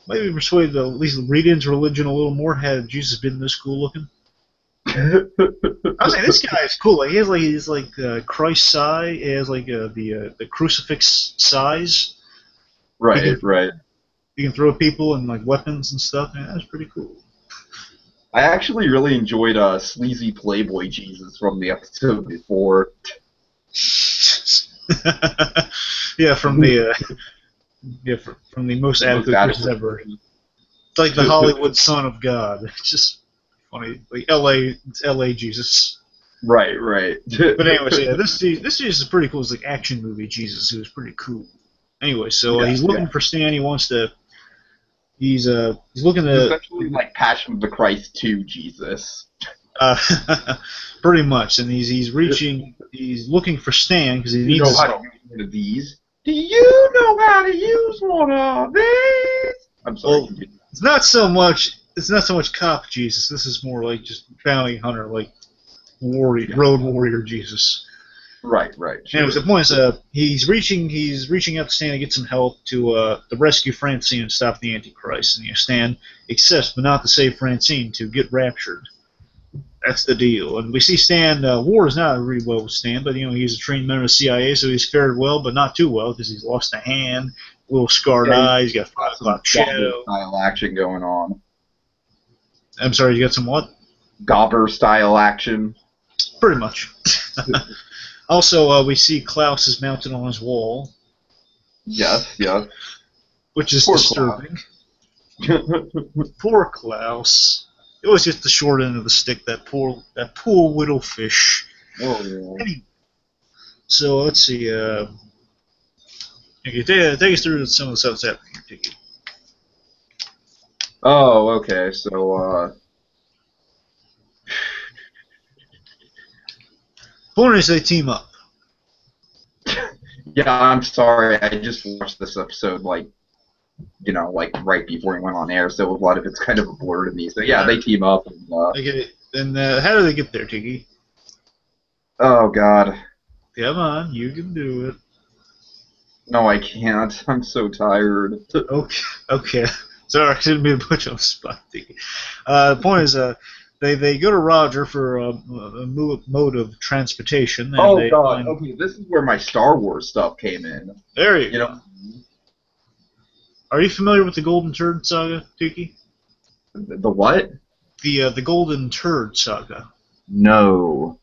Speaker 1: at least read into religion a little more had Jesus been this cool looking. I was saying this guy is cool. Like he's like Christ size. He has like the crucifix size.
Speaker 3: Right.
Speaker 1: You can throw people and like weapons and stuff. Man, that's pretty cool.
Speaker 3: I actually really enjoyed sleazy Playboy Jesus from the episode before.
Speaker 1: Yeah, from the from the most adequate Christians ever. It's like the Hollywood Son of God. It's just funny, like L.A. Jesus.
Speaker 3: Right.
Speaker 1: But anyway, so yeah, this Jesus is pretty cool. It's like action movie Jesus. It was pretty cool. Anyway, so he's looking for Stan. He wants to. He's looking to.
Speaker 3: Essentially like Passion of the Christ 2 Jesus.
Speaker 1: Pretty much, and he's looking for Stan because he needs.
Speaker 3: You know how to use one of these? Do you know how to use one of these? I'm sorry.
Speaker 1: Well, it's not so much cop Jesus. This is more like just bounty hunter, like road warrior Jesus.
Speaker 3: Right, right. Sure.
Speaker 1: Anyways, the point is, he's reaching out to Stan to get some help to rescue Francine and stop the Antichrist. And Stan accepts, but not to save Francine, to get raptured. That's the deal. And we see Stan. War is not really well with Stan, but he's a trained member of the CIA, so he's fared well, but not too well because he's lost a hand, a little scarred eye. He's got 5 o'clock shadow
Speaker 3: style action going on.
Speaker 1: I'm sorry, you got some what?
Speaker 3: Gobber style action.
Speaker 1: Pretty much. Also, we see Klaus is mounted on his wall.
Speaker 3: Yes, yes.
Speaker 1: Which is
Speaker 3: Poor
Speaker 1: disturbing. Poor Klaus. It was just the short end of the stick, that poor little fish.
Speaker 3: Oh, yeah.
Speaker 1: So, let's see. Okay, take us through some of the stuff that's happening here, Tiki.
Speaker 3: Oh, okay, so,
Speaker 1: Point is, they team up.
Speaker 3: yeah, I'm sorry, I just watched this episode, like right before he went on air, so a lot of it's kind of a blur to me. So, yeah, they team up. And,
Speaker 1: Okay, and how do they get there, Tiki?
Speaker 3: oh, God.
Speaker 1: Come on, you can do it.
Speaker 3: No, I can't. I'm so tired.
Speaker 1: Okay. Sorry, I didn't mean to put you on the spot, Tiki. The point is, they go to Roger for a mode of transportation. And
Speaker 3: Oh, God. Okay, this is where my Star Wars stuff came in.
Speaker 1: There you
Speaker 3: You
Speaker 1: go.
Speaker 3: know,
Speaker 1: Are you familiar with the Golden Turd Saga, Tiki?
Speaker 3: the what?
Speaker 1: The Golden Turd Saga.
Speaker 3: No.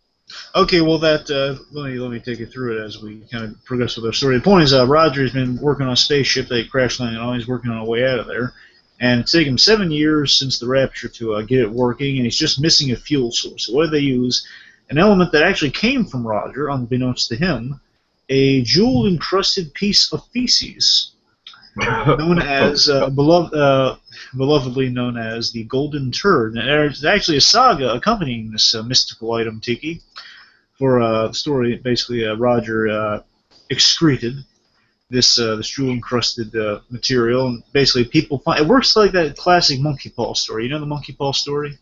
Speaker 1: Okay, well let me take you through it as we kind of progress with our story. The point is, Roger's been working on a spaceship that he crash landed on. He's working on a way out of there, and it's taken him 7 years since the rapture to get it working, and he's just missing a fuel source. So what do they use? An element that actually came from Roger, unbeknownst to him, a jewel-encrusted piece of feces, known as belovedly known as the Golden Turd. And there's actually a saga accompanying this mystical item, Tiki. For the story, basically, Roger excreted this jewel-encrusted material, and basically people find it works like that classic monkey paw story. You know the monkey paw story?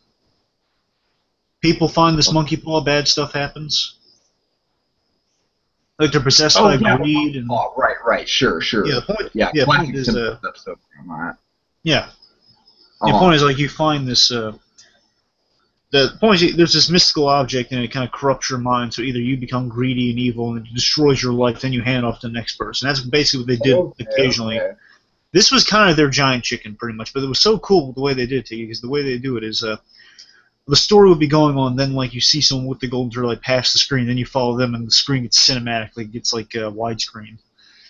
Speaker 1: People find this monkey paw, bad stuff happens. Like they're possessed by greed and.
Speaker 3: Oh, right, sure.
Speaker 1: Yeah, the point.
Speaker 3: Yeah,
Speaker 1: the point is.
Speaker 3: episode on that.
Speaker 1: Yeah. The point is, like, you find this. The point is, there's this mystical object, and it kind of corrupts your mind. So either you become greedy and evil, and it destroys your life, then you hand it off to the next person. That's basically what they did occasionally.
Speaker 3: Okay.
Speaker 1: This was kind of their giant chicken, pretty much. But it was so cool the way they did it, because the way they do it is, the story would be going on, then like you see someone with the golden turd like pass the screen, then you follow them, and the screen gets cinematic, like it's like widescreen.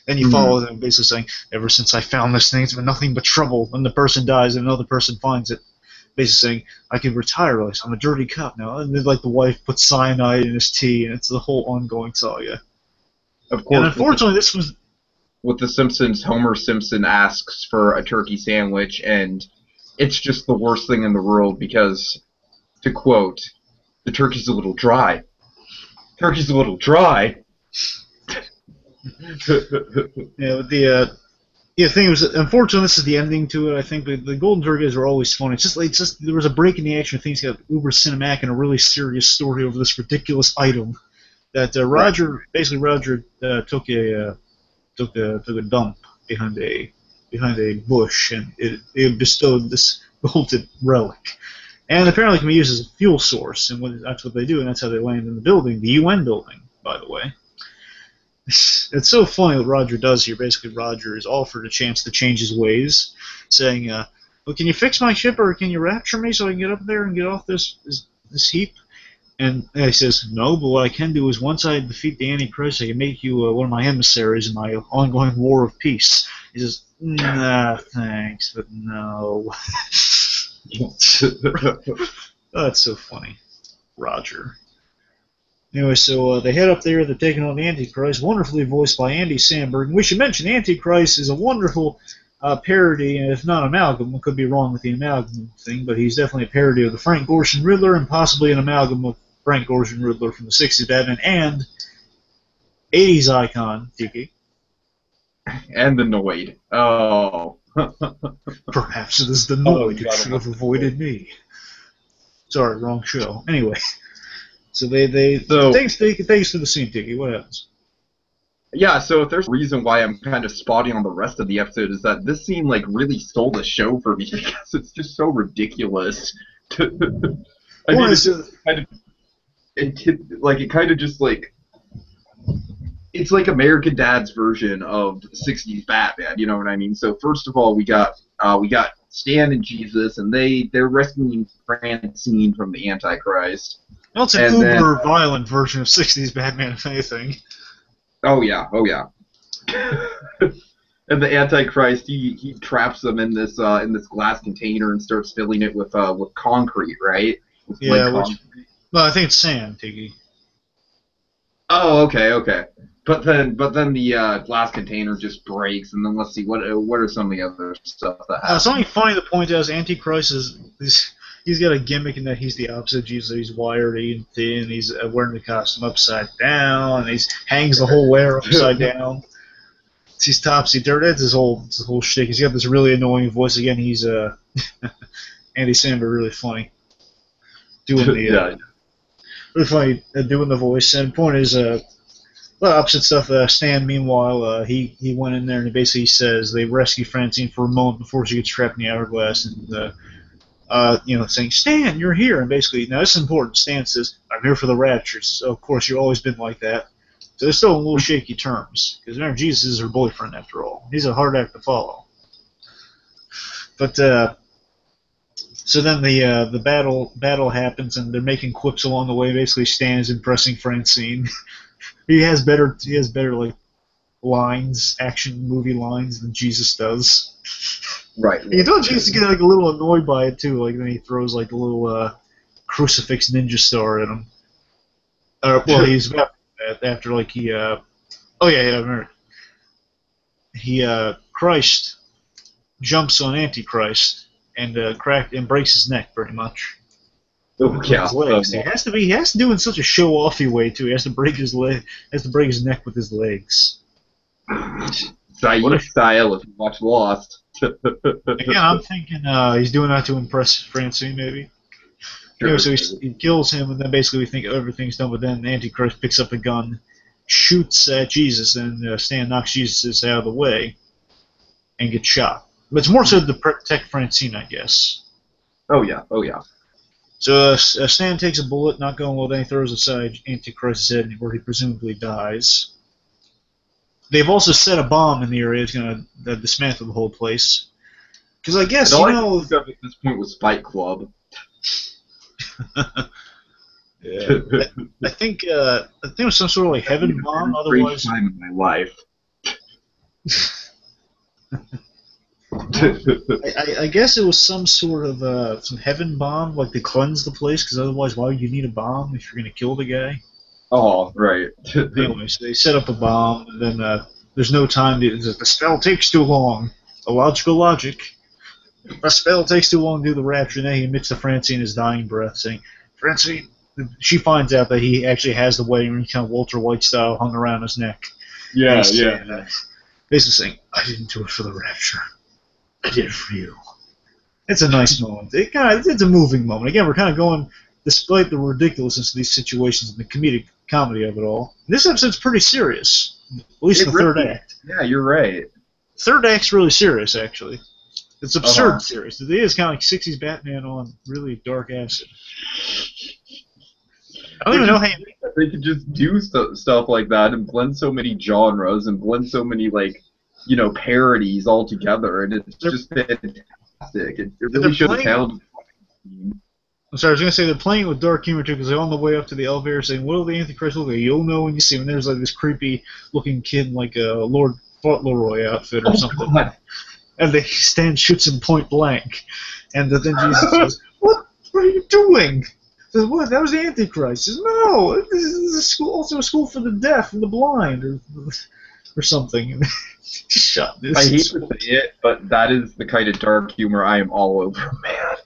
Speaker 1: Then you follow them, basically saying, "Ever since I found this thing, it's been nothing but trouble." And the person dies, and another person finds it, basically saying, "I can retire. I'm a dirty cop now." And then like the wife puts cyanide in his tea, and it's the whole ongoing saga.
Speaker 3: Of course.
Speaker 1: And unfortunately, this was.
Speaker 3: With The Simpsons, Homer Simpson asks for a turkey sandwich, and it's just the worst thing in the world because, to quote, "The turkey's a little dry. Turkey's a little dry."
Speaker 1: Yeah, the thing was, unfortunately, this is the ending to it. I think the Golden Turkeys are always fun. It's just there was a break in the action. Things got uber cinematic and a really serious story over this ridiculous item that Roger took a dump behind a bush, and it bestowed this golden relic. And apparently can be used as a fuel source, and that's what they do, and that's how they land in the building, the UN building, by the way. It's so funny what Roger does here. Basically, Roger is offered a chance to change his ways, saying, well, can you fix my ship, or can you rapture me so I can get up there and get off this heap? And he says, no, but what I can do is once I defeat the Antichrist, I can make you one of my emissaries in my ongoing war of peace. He says, nah, thanks, but no. Oh, that's so funny. Roger. Anyway, so they head up there, they're taking on the Antichrist, wonderfully voiced by Andy Samberg. And we should mention the Antichrist is a wonderful parody, and if not amalgam, I could be wrong with the amalgam thing, but he's definitely a parody of the Frank Gorshin Riddler, and possibly an amalgam of Frank Gorshin Riddler from the 60s Batman, and 80s icon, Tiki.
Speaker 3: And the Noid. Oh.
Speaker 1: Perhaps it is the Noid who should have avoided me. Sorry, wrong show. Anyway. So they
Speaker 3: So
Speaker 1: thanks to the scene, Tiki. What happens?
Speaker 3: yeah, so if there's a reason why I'm kind of spotty on the rest of the episode is that this scene like really stole the show for me because it's just so ridiculous. I mean, it's just kind of it kind of just like it's like American Dad's version of '60s Batman. You know what I mean? So first of all, we got Stan and Jesus, and they're rescuing Francine from the Antichrist.
Speaker 1: Well, it's an uber violent version of '60s Batman, if anything.
Speaker 3: Oh yeah. And the Antichrist, he traps them in this glass container and starts filling it with concrete, right? With concrete.
Speaker 1: Well, I think it's sand, Tiki.
Speaker 3: Oh, okay. But then the glass container just breaks, and then let's see what are some of the other stuff that happens.
Speaker 1: Something funny to point out is Antichrist he's got a gimmick in that he's the opposite of Jesus. He's wiry and thin. He's wearing the costume upside down, and he hangs the whole wear upside down. He's topsy-turvy. That's his whole shtick. He's got this really annoying voice. Again, he's Andy Samberg, really funny doing the really funny doing the voice. And the point is, opposite stuff. Stan, meanwhile, he went in there and he basically says they rescue Francine for a moment before she gets trapped in the hourglass, and saying, Stan, you're here. And basically, now this is important. Stan says, I'm here for the rapture. So, of course, you've always been like that. So they're still in a little shaky terms. Because remember, Jesus is her boyfriend, after all. He's a hard act to follow. But, so then the battle happens, and they're making quips along the way. Basically, Stan is impressing Francine. he has better like lines, action movie lines, than Jesus does.
Speaker 3: Right.
Speaker 1: You don't Jesus get like a little annoyed by it too. Like then he throws like a little crucifix ninja star at him. He's about after like he. I remember. Christ jumps on Antichrist and breaks his neck pretty much.
Speaker 3: Oh, yeah.
Speaker 1: He has to do it in such a show-offy way too. He has to break his neck with his legs.
Speaker 3: Saeed style if you watch Lost.
Speaker 1: Again, I'm thinking he's doing that to impress Francine, maybe.
Speaker 3: Sure.
Speaker 1: So he kills him, and then basically we think everything's done. But then the Antichrist picks up a gun, shoots at Jesus, and Stan knocks Jesus out of the way, and gets shot. But it's more so to protect Francine, I guess.
Speaker 3: Oh yeah.
Speaker 1: So Stan takes a bullet, not going well. Then he throws aside Antichrist's head, where he presumably dies. They've also set a bomb in the area that's going to dismantle the whole place. Because I guess,
Speaker 3: at this point was Fight Club.
Speaker 1: Yeah. I think it was some sort of like heaven bomb. Otherwise,
Speaker 3: great time in my life.
Speaker 1: I guess it was some sort of some heaven bomb, like to cleanse the place. Because otherwise, why would you need a bomb if you're going to kill the guy?
Speaker 3: Oh, right.
Speaker 1: Anyway, so they set up a bomb, and then there's no time to. The spell takes too long. Illogical logic. The spell takes too long to do the rapture, and then he admits to Francine his dying breath, saying, Francine. She finds out that he actually has the wedding ring, kind of Walter White style, hung around his neck.
Speaker 3: Yeah.
Speaker 1: Basically saying, I didn't do it for the rapture. I did it for you. It's a nice moment. It's a moving moment. Again, we're kind of going, despite the ridiculousness of these situations and the comedy of it all. This episode's pretty serious, at least the third act.
Speaker 3: Yeah, you're right.
Speaker 1: Third act's really serious, actually. It's absurd serious. It is kind of like 60s Batman on really dark acid. I don't even know how
Speaker 3: they could just do stuff like that and blend so many genres and blend so many parodies all together, and it's just fantastic. It really shows talent.
Speaker 1: I'm sorry, I was going to say they're playing with dark humor too, because they're on the way up to the elevator saying, "What will the Antichrist look like?" You'll know when you see him. And there's like this creepy-looking kid in like a Lord Fauntleroy outfit or something, and Stan shoots him point blank, and then Jesus says, "What are you doing?" Says, what? That was the Antichrist. Says, no, this is also a school for the deaf and the blind, or something. Just shot this.
Speaker 3: I hate to say it, but that is the kind of dark humor I am all over, man.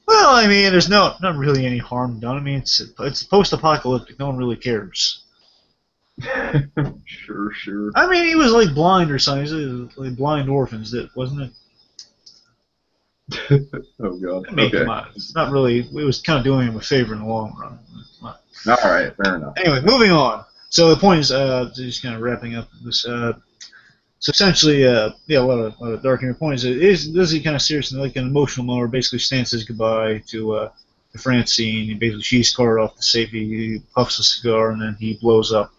Speaker 1: Well, I mean, there's not really any harm done. I mean, it's post-apocalyptic. No one really cares.
Speaker 3: Sure.
Speaker 1: I mean, he was like blind or something. He was like blind orphans, wasn't it?
Speaker 3: Oh god.
Speaker 1: I mean,
Speaker 3: Okay.
Speaker 1: come on. It's not really. It was kind of doing him a favor in the long run.
Speaker 3: All right. Fair enough.
Speaker 1: Anyway, moving on. So the point is, just kind of wrapping up this. So essentially, yeah, a lot of dark humor. Point is this is kind of serious and like an emotional moment where basically Stan says goodbye to Francine. He basically she's carted off the safety. He puffs a cigar and then he blows up.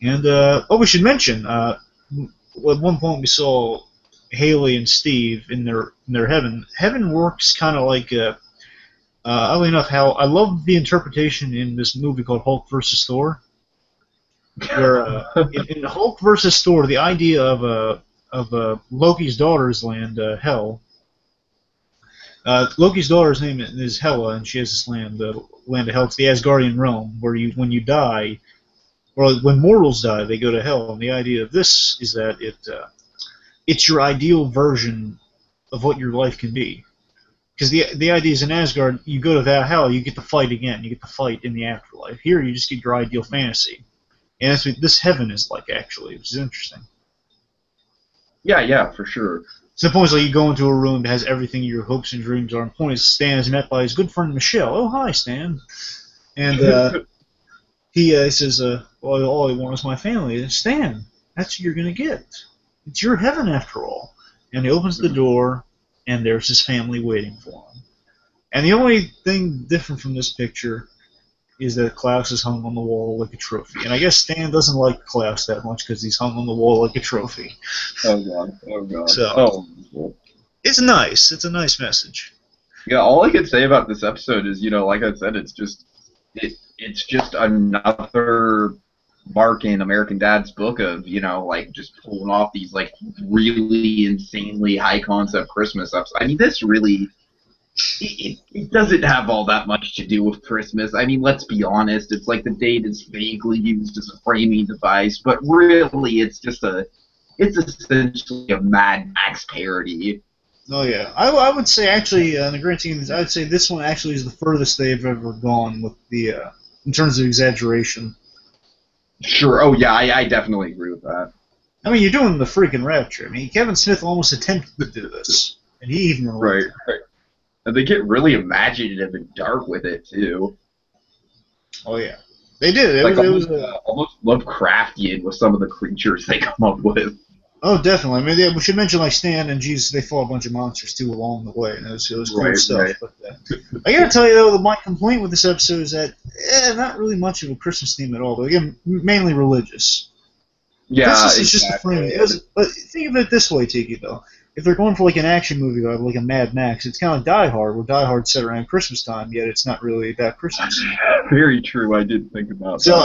Speaker 1: And we should mention, at one point we saw Haley and Steve in their heaven. Heaven works kind of like. Oddly enough, how I love the interpretation in this movie called Hulk versus Thor, where in Hulk versus Thor, the idea of Loki's daughter's land, Hel. Loki's daughter's name is Hela, and she has this land, the land of Hel. It's the Asgardian realm, where when you die, or when mortals die, they go to Hell. And the idea of this is that it's your ideal version of what your life can be. Because the idea is in Asgard, you go to Valhalla, you get to fight again. You get to fight in the afterlife. Here, you just get your ideal fantasy. And that's what this heaven is like, actually, which is interesting.
Speaker 3: Yeah, for sure.
Speaker 1: So the point is, like, you go into a room that has everything your hopes and dreams are. And the point is, Stan is met by his good friend Michelle. Oh, hi, Stan. And he says, well, all I want is my family. And Stan, that's what you're going to get. It's your heaven, after all. And he opens the door, and there's his family waiting for him. And the only thing different from this picture is that Klaus is hung on the wall like a trophy. And I guess Stan doesn't like Klaus that much because he's hung on the wall like a trophy.
Speaker 3: Oh god. Oh god.
Speaker 1: So, it's nice. It's a nice message.
Speaker 3: Yeah, all I could say about this episode is, like I said, it's just another mark in American Dad's book of, like, just pulling off these, like, really insanely high concept Christmas episodes. I mean, this really, it doesn't have all that much to do with Christmas. I mean, let's be honest, it's like the date is vaguely used as a framing device, but really it's essentially a Mad Max parody.
Speaker 1: Oh, yeah. I would say, actually, in the grand scheme, I would say this one actually is the furthest they've ever gone with the, in terms of exaggeration.
Speaker 3: Sure. Oh, yeah, I definitely agree with that.
Speaker 1: I mean, you're doing the freaking Rapture. I mean, Kevin Smith almost attempted to do this, and he even
Speaker 3: right. And they get really imaginative and dark with it too.
Speaker 1: Oh yeah, they did.
Speaker 3: It was almost Lovecraftian with some of the creatures they come up with.
Speaker 1: Oh, definitely. I mean, we should mention like Stan and Jesus. They fought a bunch of monsters too along the way, and it was cool stuff. Right. But I gotta tell you though, my complaint with this episode is that not really much of a Christmas theme at all. But again, mainly religious.
Speaker 3: Yeah,
Speaker 1: Christmas is just the frame. But think of it this way, Tiki, though. If they're going for like an action movie like a Mad Max, it's kind of like Die Hard, where Die Hard's set around Christmas time, yet it's not really about Christmas.
Speaker 3: Very true. I did think about
Speaker 1: that. So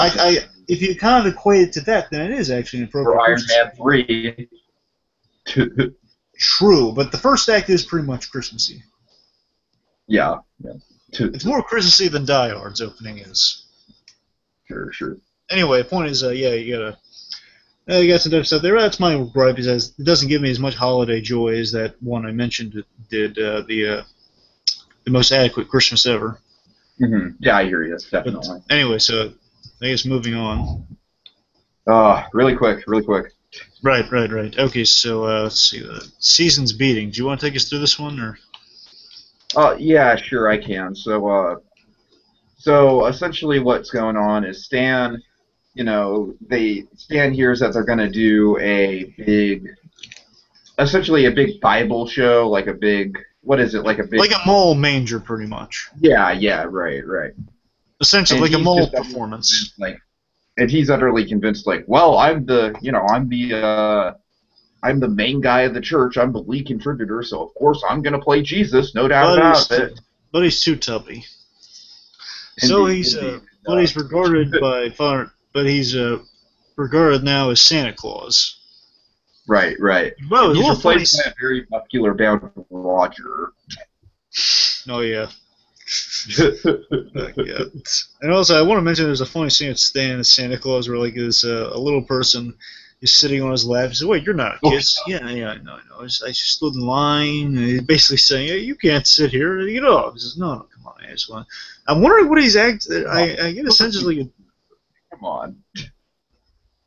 Speaker 1: if you kind of equate it to that, then it is actually an appropriate.
Speaker 3: For Iron Man 3.
Speaker 1: True, but the first act is pretty much Christmassy.
Speaker 3: Yeah.
Speaker 1: It's more Christmassy than Die Hard's opening is.
Speaker 3: Sure.
Speaker 1: Anyway, the point is, you got some different stuff there. That's my gripe, is it doesn't give me as much holiday joy as that one I mentioned did, the most adequate Christmas ever.
Speaker 3: Mm-hmm. Yeah, I hear you, definitely.
Speaker 1: But anyway, so I guess moving on.
Speaker 3: Really quick.
Speaker 1: Right. Okay, so let's see. Season's Beating. Do you want to take us through this one, or?
Speaker 3: Yeah, sure, I can. So essentially what's going on is Stan... Stan hears that they're going to do essentially a big Bible show, like a big, what is it, like a
Speaker 1: mole manger, pretty much.
Speaker 3: Yeah, right.
Speaker 1: Essentially, like a mole performance.
Speaker 3: And he's utterly convinced, like, well, I'm the main guy of the church, I'm the lead contributor, so of course I'm going to play Jesus, no doubt about it.
Speaker 1: But he's too tubby. So he's regarded by far. But he's regarded now as Santa Claus.
Speaker 3: Right.
Speaker 1: Well,
Speaker 3: he's replaced by a very muscular bound Roger.
Speaker 1: Oh, yeah. And also, I want to mention there's a funny scene at Stan and Santa Claus where, like, this a little person is sitting on his lap. He says, "Wait, you're not a kid." Yeah, I know. I just stood in line. And he's basically saying, "Hey, you can't sit here. Get off." He says, "No, come on, I just want." I'm wondering what he's acting. I get a sense of like.
Speaker 3: Come on.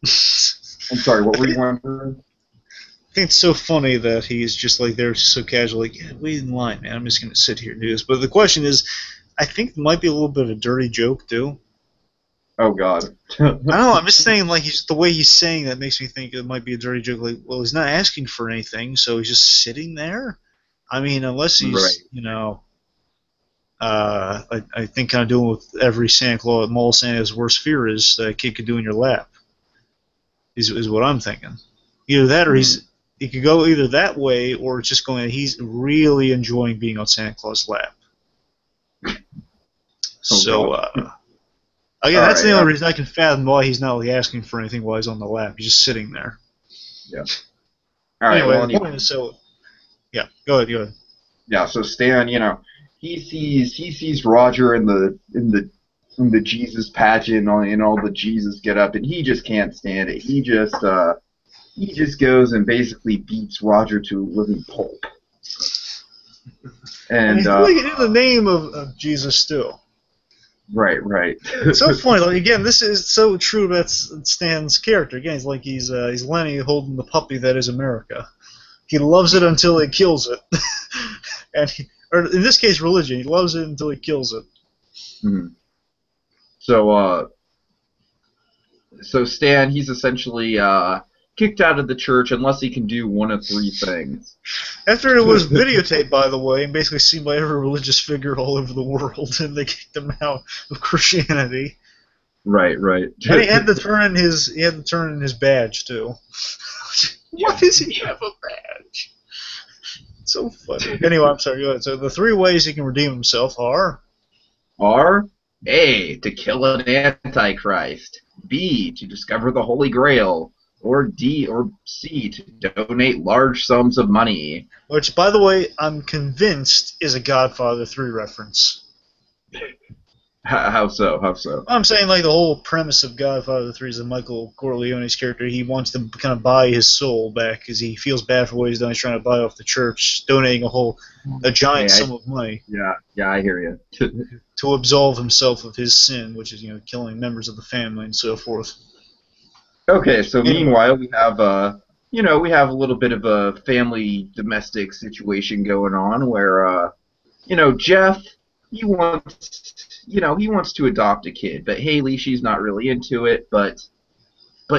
Speaker 3: I'm sorry, what were you wondering?
Speaker 1: think it's so funny that he's just like there, so casual, like, yeah, wait in line, man. I'm just gonna sit here and do this. But the question is, I think it might be a little bit of a dirty joke too.
Speaker 3: Oh God.
Speaker 1: I don't know. I'm just saying, like, the way he's saying that makes me think it might be a dirty joke. Like, well, he's not asking for anything, so he's just sitting there. I mean, unless he's,
Speaker 3: Right.
Speaker 1: you know, I think kind of doing with every Santa Claus, mall Santa's worst fear is that a kid could do in your lap. Is what I'm thinking. Either that, or he could go either that way, or it's just going. He's really enjoying being on Santa Claus' lap. So. Again,
Speaker 3: All
Speaker 1: that's
Speaker 3: right,
Speaker 1: the only reason I can fathom why he's not like asking for anything while he's on the lap. He's just sitting there.
Speaker 3: Yeah. All right.
Speaker 1: Anyway,
Speaker 3: Well,
Speaker 1: the point is, so yeah, go ahead.
Speaker 3: yeah. So Stan, he sees Roger in the Jesus pageant in all the Jesus get up, and he just can't stand it. He just goes and basically beats Roger to a living pulp. And
Speaker 1: he's doing it in the name of Jesus still.
Speaker 3: right.
Speaker 1: It's so funny. Like, again, this is so true about Stan's character. Again, he's like he's Lenny holding the puppy that is America. He loves it until he kills it, or in this case, religion. He loves it until he kills it.
Speaker 3: Mm-hmm. So Stan, he's essentially kicked out of the church unless he can do one of three things.
Speaker 1: After it was videotaped, by the way, and basically seen by every religious figure all over the world, and they kicked him out of Christianity.
Speaker 3: Right.
Speaker 1: And he had to turn in his badge too. Why does he have a badge? It's so funny. Anyway, I'm sorry. Go ahead. So the three ways he can redeem himself are
Speaker 2: A, to kill an antichrist. B, to discover the Holy Grail. Or D or C, to donate large sums of money.
Speaker 1: which, by the way, I'm convinced is a Godfather 3 reference.
Speaker 3: How so?
Speaker 1: I'm saying, like, the whole premise of Godfather 3 is that Michael Corleone's character, he wants to kind of buy his soul back because he feels bad for what he's done. He's trying to buy off the church, donating a giant sum of money.
Speaker 3: Yeah, I hear you.
Speaker 1: To absolve himself of his sin, which is, killing members of the family and so forth.
Speaker 3: Okay, so meanwhile we have we have a little bit of a family domestic situation going on where Jeff he wants to adopt a kid, but Haley, she's not really into it, but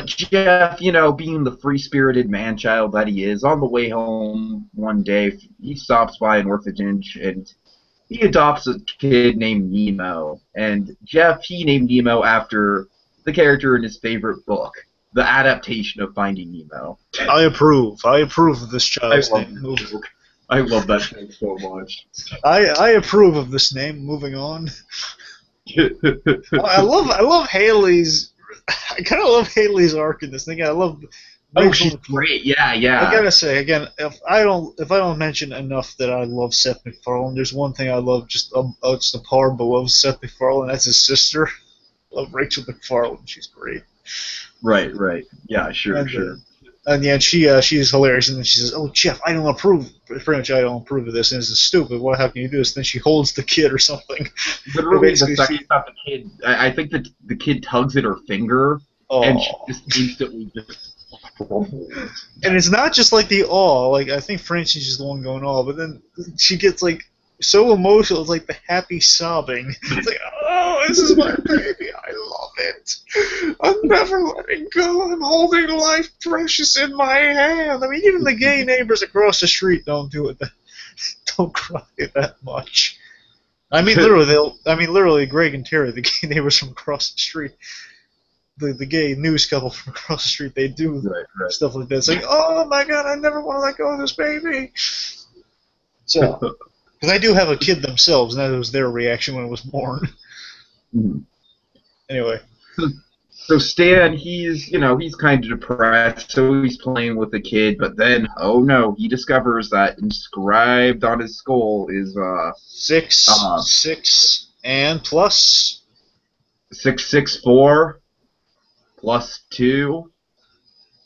Speaker 3: Jeff, being the free-spirited man-child that he is, on the way home one day, he stops by an orphanage and he adopts a kid named Nemo. And Jeff, he named Nemo after the character in his favorite book, the adaptation of Finding Nemo.
Speaker 1: I approve of this child's name.
Speaker 3: I love that thing so much.
Speaker 1: I approve of this name. Moving on. I love Haley's. I kind of love Haley's arc in this thing. I love.
Speaker 2: Oh, she's great. Yeah.
Speaker 1: I gotta say again, if I don't mention enough that I love Seth MacFarlane, there's one thing I love just par below Seth MacFarlane. That's his sister. I love Rachel MacFarlane. She's great.
Speaker 3: Right. Yeah, sure.
Speaker 1: And yeah, she's hilarious. And then she says, "Oh, Jeff, I don't approve. Pretty much, I don't approve of this. And this is stupid. How can you do this?" And then she holds the kid or something.
Speaker 2: Literally, the second about the kid, I think that the kid tugs at her finger, and she just instantly just.
Speaker 1: And it's not just like the awe. Like, I think Francie's just the one going awe, but then she gets like so emotional. It's like the happy sobbing. It's like, oh, this is my baby. I love it. I'm never letting go. I'm holding life precious in my hand. I mean, even the gay neighbors across the street don't do it. Don't cry that much. I mean, literally, Greg and Terry, the gay neighbors from across the street. The gay news couple from across the street, they do stuff like that. It's like, oh my god, I never want to let go of this baby. So, because I do have a kid themselves, and that was their reaction when it was born.
Speaker 3: Mm-hmm.
Speaker 1: Anyway.
Speaker 3: So Stan, he's kind of depressed, so he's playing with the kid, but then, oh no, he discovers that inscribed on his skull is
Speaker 1: 6 and plus
Speaker 3: 664 plus 2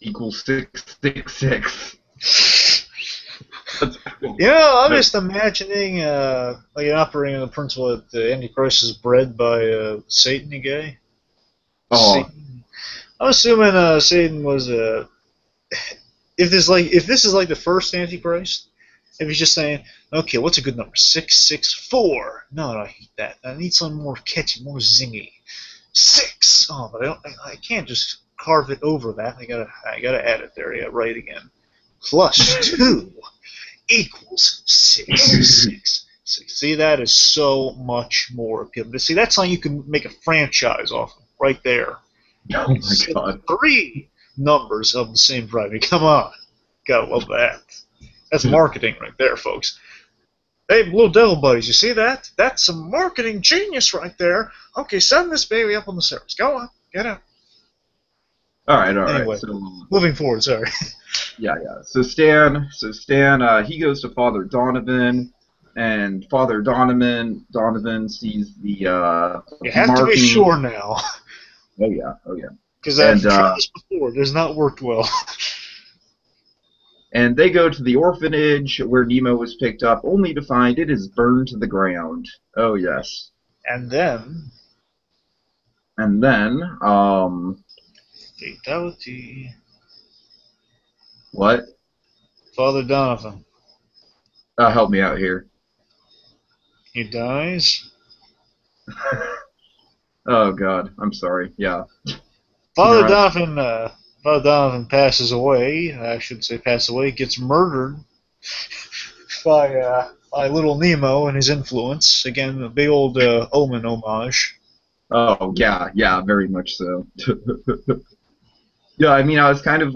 Speaker 3: equals 666.
Speaker 1: I'm just imagining like an operating on the principle that the Antichrist is bred by Satan, you gay.
Speaker 3: Oh.
Speaker 1: Satan. I'm assuming Satan was if this is like the first Antichrist, if he's just saying, okay, what's a good number? 664. No, I hate that. I need something more catchy, more zingy. 6. Oh, but I can't just carve it over that. I gotta add it there. Yeah, right again. Plus 2 equals 6. See, that is so much more appealing. See, that's something you can make a franchise off of, right there.
Speaker 3: Oh my god.
Speaker 1: 3 numbers of the same variety. Come on. Gotta love that. That's marketing right there, folks. Hey, Blue Devil Buddies, you see that? That's some marketing genius right there. Okay, send this baby up on the servers. Go on. Get out.
Speaker 3: All right.
Speaker 1: Anyway,
Speaker 3: So,
Speaker 1: moving forward, sorry.
Speaker 3: yeah. So Stan, he goes to Father Donovan, and Father Donovan sees the
Speaker 1: You have to be sure now.
Speaker 3: Oh yeah.
Speaker 1: Because I've tried this before. It does not work well.
Speaker 3: And they go to the orphanage where Nemo was picked up, only to find it is burned to the ground. Oh yes.
Speaker 1: And then, fatality.
Speaker 3: What?
Speaker 1: Father Donovan.
Speaker 3: Help me out here.
Speaker 1: He dies.
Speaker 3: Oh God, I'm sorry. Yeah.
Speaker 1: Father Donovan passes away. I should say passes away. Gets murdered by little Nemo and his influence. Again, a big old Omen homage.
Speaker 3: Oh yeah, very much so. Yeah, I mean, I was kind of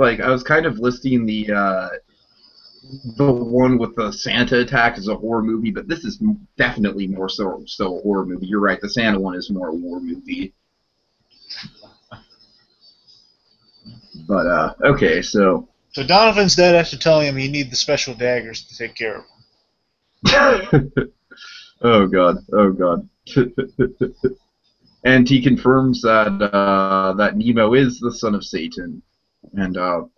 Speaker 3: listing the one with the Santa attack as a horror movie, but this is definitely more so a horror movie. You're right, the Santa one is more a war movie. But okay, so
Speaker 1: Donovan's dead after telling him he needs the special daggers to take care of him.
Speaker 3: Oh God. And he confirms that Nemo is the son of Satan. And all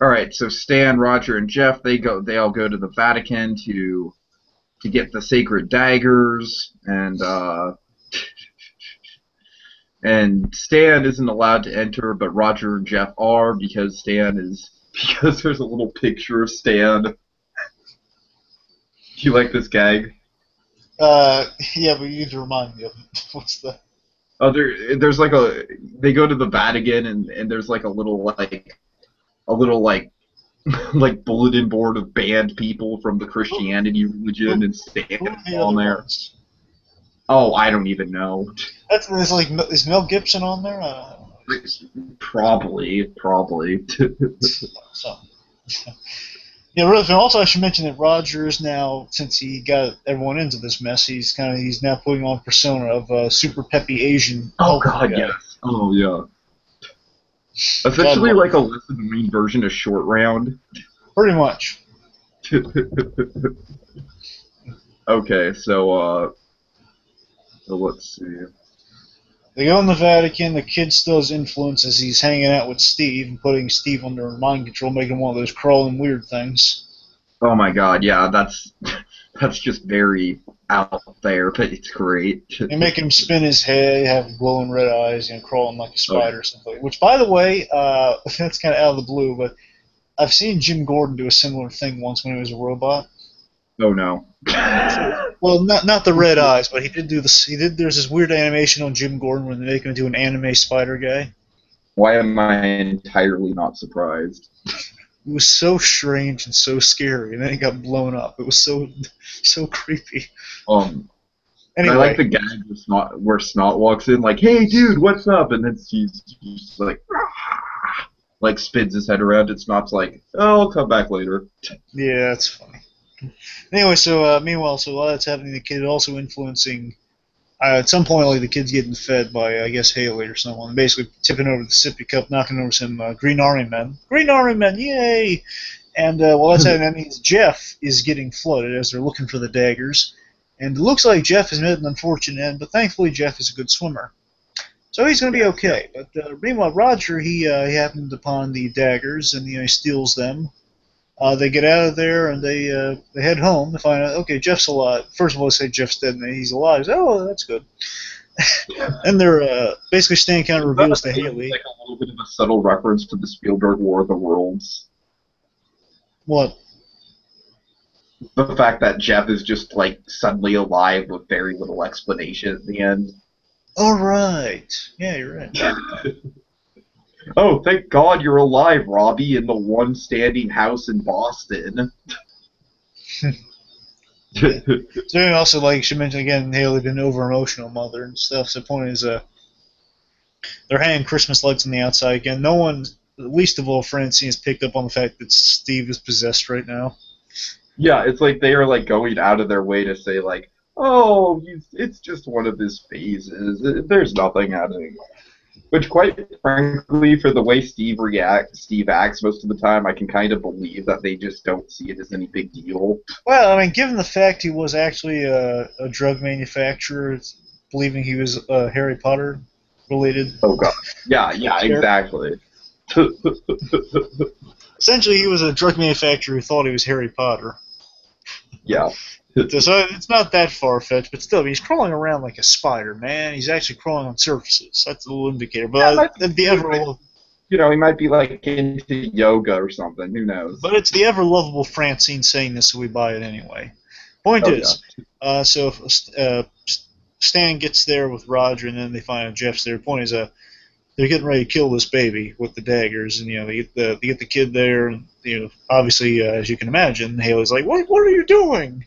Speaker 3: right, so Stan, Roger, and Jeff they all go to the Vatican to get the sacred daggers, and Stan isn't allowed to enter, but Roger and Jeff are because there's a little picture of Stan. Do you like this gag?
Speaker 1: Yeah, but you need to remind me of it. What's the?
Speaker 3: Oh, there's like they go to the Vatican and there's like a little like like bulletin board of banned people from the Christianity religion and Stan on there. Oh, I don't even know.
Speaker 1: Is Mel Gibson on there?
Speaker 3: Probably.
Speaker 1: So. Yeah, really. Also, I should mention that Roger is now, since he got everyone into this mess, he's now putting on persona of a super peppy Asian.
Speaker 3: Oh God, yes. Oh yeah. Essentially, like a less than mean version of Short Round.
Speaker 1: Pretty much.
Speaker 3: Okay, so let's see.
Speaker 1: They go in the Vatican. The kid still has influence as he's hanging out with Steve and putting Steve under mind control, making him one of those crawling weird things.
Speaker 3: Oh my God, yeah, that's just very out there, but it's great.
Speaker 1: They make him spin his head, have glowing red eyes, and crawling like a spider or something. Which, by the way, that's kind of out of the blue, but I've seen Jim Gordon do a similar thing once when he was a robot.
Speaker 3: Oh no.
Speaker 1: Well, not the red eyes, but he did do this. There's this weird animation on Jim Gordon when they make him do an anime spider guy.
Speaker 3: Why am I entirely not surprised?
Speaker 1: It was so strange and so scary, and then it got blown up. It was so creepy.
Speaker 3: Anyway. I like the gag where Snot walks in, like, "Hey, dude, what's up?" And then he's like spins his head around, and Snot's like, "Oh, I'll come back later."
Speaker 1: Yeah, that's funny. Anyway, so meanwhile, while that's happening, the kid also influencing. At some point, like the kid's getting fed by, I guess, Haley or someone, basically tipping over the sippy cup, knocking over some Green Army men. Green Army men, yay! And while that's happening, that means Jeff is getting flooded as they're looking for the daggers. And it looks like Jeff has met an unfortunate end, but thankfully Jeff is a good swimmer. So he's going to be okay. But meanwhile, Roger, he happened upon the daggers, and he steals them. They get out of there, and they head home to find out, okay, Jeff's alive. First of all, they say Jeff's dead, and he's alive. Oh, that's good. And they're basically Stan kind of reveals to Haley.
Speaker 3: Like a little bit of a subtle reference to the Spielberg War of the Worlds.
Speaker 1: What?
Speaker 3: The fact that Jeff is just like suddenly alive with very little explanation at the end.
Speaker 1: All right. Yeah, you're right.
Speaker 3: Oh, thank God you're alive, Robbie, in the one standing house in Boston.
Speaker 1: So and also, like she mentioned again, Haley been over emotional mother and stuff. So the point is, they're hanging Christmas lights on the outside again. No one, least of all Francine, has picked up on the fact that Steve is possessed right now.
Speaker 3: Yeah, it's like they are like going out of their way to say like, oh, it's just one of his phases. There's nothing happening. Which, quite frankly, for the way Steve acts most of the time, I can kind of believe that they just don't see it as any big deal.
Speaker 1: Well, I mean, given the fact he was actually a drug manufacturer, believing he was Harry Potter related.
Speaker 3: Oh God. Yeah, exactly.
Speaker 1: Essentially, he was a drug manufacturer who thought he was Harry Potter.
Speaker 3: Yeah.
Speaker 1: So it's not that far-fetched, but still, he's crawling around like a spider, man. He's actually crawling on surfaces. That's a little indicator. But
Speaker 3: he might be like into yoga or something. Who knows?
Speaker 1: But it's the ever-lovable Francine saying this, so we buy it anyway. Point is, so Stan gets there with Roger, and then they find out Jeff's there. Point is, they're getting ready to kill this baby with the daggers, and they get the kid there, and obviously, as you can imagine, Haley's like, "What are you doing?"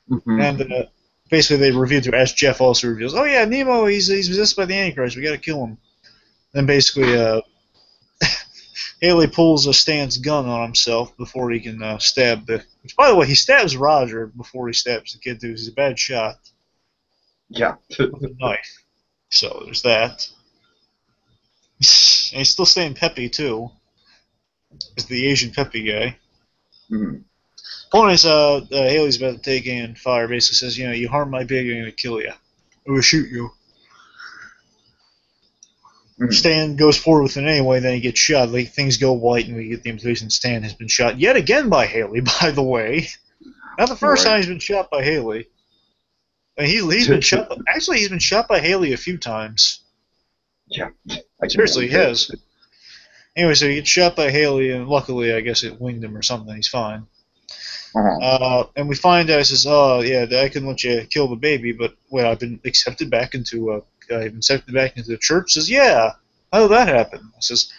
Speaker 3: Mm-hmm.
Speaker 1: And basically, they reveal to her, as Jeff also reveals, "Oh yeah, Nemo, he's possessed by the Antichrist. We got to kill him." Then basically, Haley pulls Stan's gun on himself before he can stab the. Which, by the way, he stabs Roger before he stabs the kid too. He's a bad shot.
Speaker 3: Yeah.
Speaker 1: With a knife. So there's that. And he's still staying peppy too. He's the Asian peppy guy.
Speaker 3: Mm-hmm.
Speaker 1: Point is, Haley's about to take in fire. Basically says, you harm my baby, I'm going to kill you. I will shoot you. Mm-hmm. Stan goes forward with it anyway, then he gets shot. Like, things go white, and we get the implication Stan has been shot yet again by Haley, by the way. Not the first time he's been shot by Haley. And he's been shot. Actually, he's been shot by Haley a few times.
Speaker 3: Yeah.
Speaker 1: Seriously, he has. Anyway, so he gets shot by Haley, and luckily, I guess it winged him or something. He's fine.
Speaker 3: Uh-huh.
Speaker 1: And we find out, he says, "Oh yeah, I couldn't let you kill the baby, but wait, I've been accepted back into the church." Says, "Yeah, how did that happen?" I says,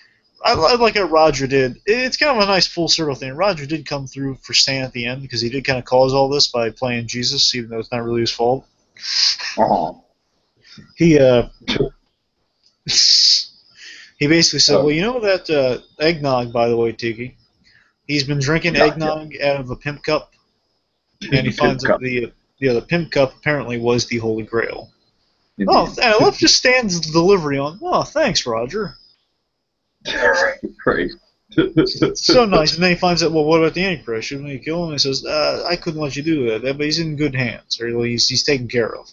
Speaker 1: "I like how Roger did. It's kind of a nice full circle thing. Roger did come through for Stan at the end because he did kind of cause all this by playing Jesus, even though it's not really his fault."
Speaker 3: Uh-huh.
Speaker 1: He basically said, "Well, you know that eggnog, by the way, Tiki." He's been drinking eggnog out of a pimp cup, and he finds that the pimp cup apparently was the Holy Grail. Indeed. Oh, and I love just Stan's delivery on, "Oh, thanks, Roger."
Speaker 3: Great.
Speaker 1: So nice. And then he finds out, well, what about the Antichrist? Shouldn't we kill him? He says, I couldn't let you do that, but he's in good hands, or he's taken care of.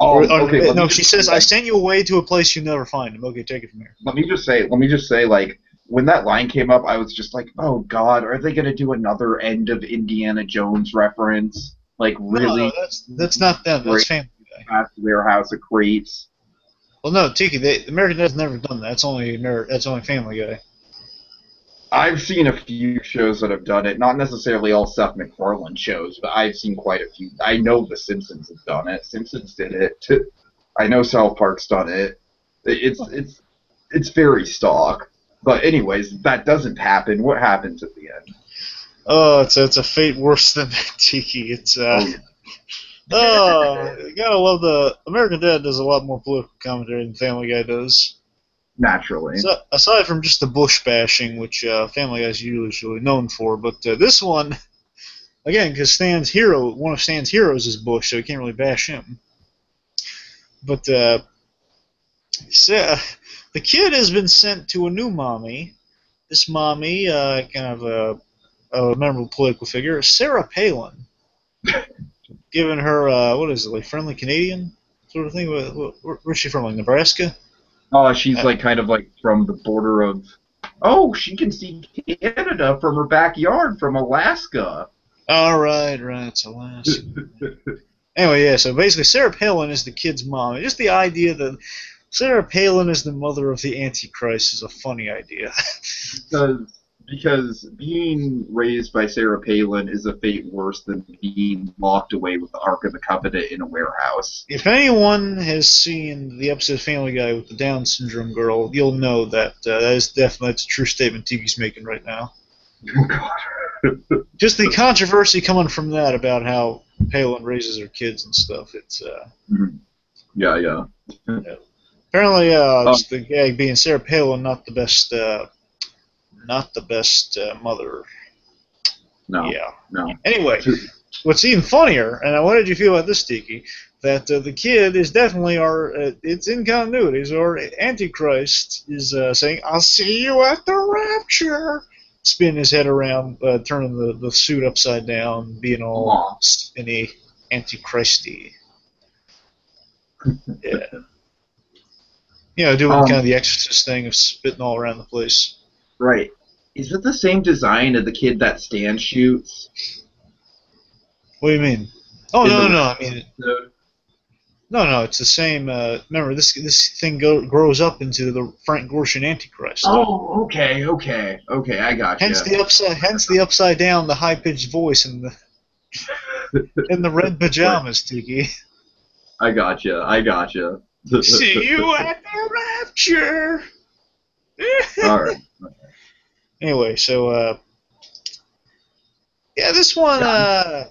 Speaker 3: Okay,
Speaker 1: no, she says, "I sent you away to a place you'll never find him." Okay, take it from here.
Speaker 3: Let me just say, like, when that line came up, I was just like, oh God, are they going to do another end of Indiana Jones reference? Like, really?
Speaker 1: No, that's not them. That's Family Guy.
Speaker 3: Warehouse of Crates.
Speaker 1: Well, no, Tiki, American Dad's never done that. That's only Family Guy.
Speaker 3: I've seen a few shows that have done it. Not necessarily all Seth MacFarlane shows, but I've seen quite a few. I know The Simpsons have done it. Simpsons did it. I know South Park's done it. It's very stock. But anyways, that doesn't happen. What happens at the end?
Speaker 1: Oh, it's a fate worse than that, Tiki. It's you gotta love the American Dad does a lot more political commentary than Family Guy does.
Speaker 3: Naturally.
Speaker 1: So, aside from just the Bush bashing, which Family Guy's usually known for, but this one, again, because one of Stan's heroes is Bush, so he can't really bash him. But the kid has been sent to a new mommy. This mommy, kind of a memorable political figure, Sarah Palin, giving her what is it, like friendly Canadian sort of thing? Where's she from? Like Nebraska?
Speaker 3: Oh, she's like kind of like from the border of. Oh, she can see Canada from her backyard from Alaska.
Speaker 1: All right, it's Alaska. Anyway, yeah. So basically, Sarah Palin is the kid's mom. Just the idea that Sarah Palin is the mother of the Antichrist is a funny idea.
Speaker 3: because being raised by Sarah Palin is a fate worse than being locked away with the Ark of the Covenant in a warehouse.
Speaker 1: If anyone has seen the episode of Family Guy with the Down syndrome girl, you'll know that that is definitely that's a true statement Tiki's making right now.
Speaker 3: Oh God.
Speaker 1: Just the controversy coming from that about how Palin raises her kids and stuff. It's
Speaker 3: Yeah, yeah.
Speaker 1: apparently just the gag being Sarah Palin not the best mother.
Speaker 3: No.
Speaker 1: Yeah.
Speaker 3: No.
Speaker 1: Anyway, what's even funnier, and what did you feel about this, Tiki? That the kid is definitely it's in continuity. So our Antichrist is saying, "I'll see you at the rapture." Spinning his head around, turning the suit upside down, being all spinny, Antichristy. Yeah. Doing kind of the Exorcist thing of spitting all around the place.
Speaker 2: Right. Is it the same design of the kid that Stan shoots?
Speaker 1: What do you mean? Oh, no. I mean,
Speaker 2: episode?
Speaker 1: no. It's the same. Remember, this thing grows up into the Frank Gorshin Antichrist.
Speaker 2: Oh, okay. I got you.
Speaker 1: Hence the upside down, the high pitched voice, and the red pajamas, Tiki.
Speaker 3: I got you.
Speaker 1: See you at the rapture.
Speaker 3: All right.
Speaker 1: Anyway, so this one. How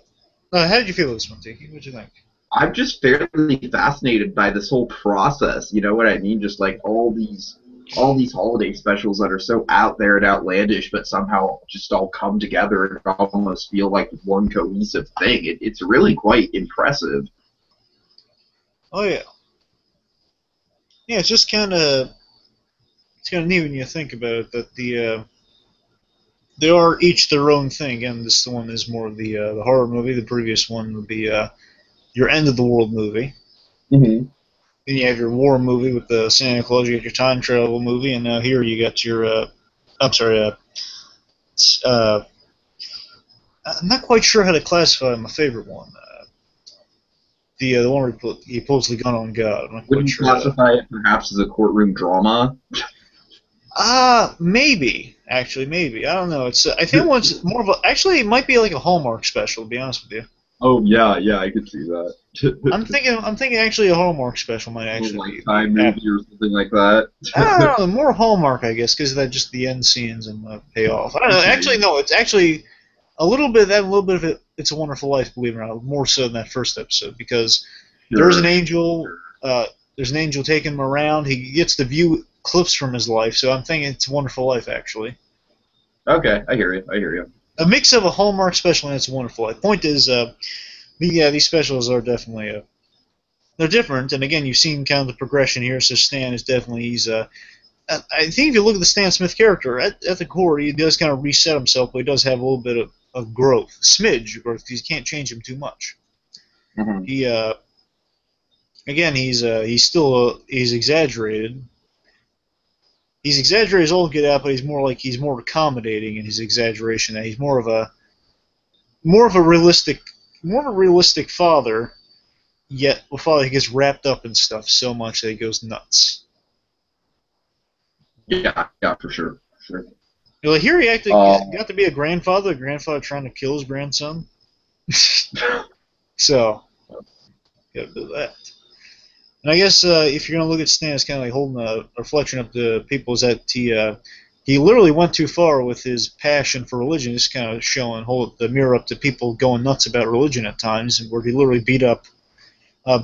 Speaker 1: did you feel about this one, Tiki? What'd you think?
Speaker 2: I'm just fairly fascinated by this whole process. You know what I mean? Just like all these holiday specials that are so out there and outlandish, but somehow just all come together and almost feel like one cohesive thing. It's really quite impressive.
Speaker 1: Oh yeah. Yeah, it's just kind of neat when you think about it that they are each their own thing. Again, this one is more of the horror movie. The previous one would be your end of the world movie.
Speaker 3: Mm-hmm.
Speaker 1: Then you have your war movie with the Santa Claus. You got your time travel movie, and now here you got your. I'm not quite sure how to classify my favorite one. The one where he pulls the gun on God. I'm not quite
Speaker 2: Wouldn't you
Speaker 1: sure.
Speaker 2: classify it perhaps as a courtroom drama?
Speaker 1: Maybe. Actually, maybe. I don't know. It's. I think one's more of a. Actually, it might be like a Hallmark special. To be honest with you.
Speaker 3: Oh yeah, I could see that.
Speaker 1: I'm thinking actually a Hallmark special might actually be.
Speaker 3: Lifetime movie or something like that.
Speaker 1: I don't know. More Hallmark, I guess, because of that just the end scenes and the payoff. I don't know. Actually, no. It's actually a little bit of that, a little bit of it. It's a Wonderful Life, believe it or not, more so than that first episode because there's an angel. There's an angel taking him around. He gets to view clips from his life, so I'm thinking it's a Wonderful Life actually.
Speaker 3: Okay, I hear you.
Speaker 1: A mix of a Hallmark special and It's a Wonderful Life. Point is, these specials are definitely they're different. And again, you've seen kind of the progression here. So Stan is definitely I think if you look at the Stan Smith character at the core, he does kind of reset himself, but he does have a little bit of growth, smidge growth. You can't change him too much.
Speaker 3: Mm-hmm.
Speaker 1: He's still he's exaggerated. He's exaggerated as all get out, but he's more accommodating in his exaggeration. That he's more of a realistic father. Yet a father he gets wrapped up in stuff so much that he goes nuts.
Speaker 3: Yeah, for sure.
Speaker 1: Here he actually got to be a grandfather trying to kill his grandson. So, gotta do that. And I guess if you're gonna look at Stan as kind of like holding a reflection up to people, is that he literally went too far with his passion for religion, just kind of hold the mirror up to people going nuts about religion at times, where he literally beat up a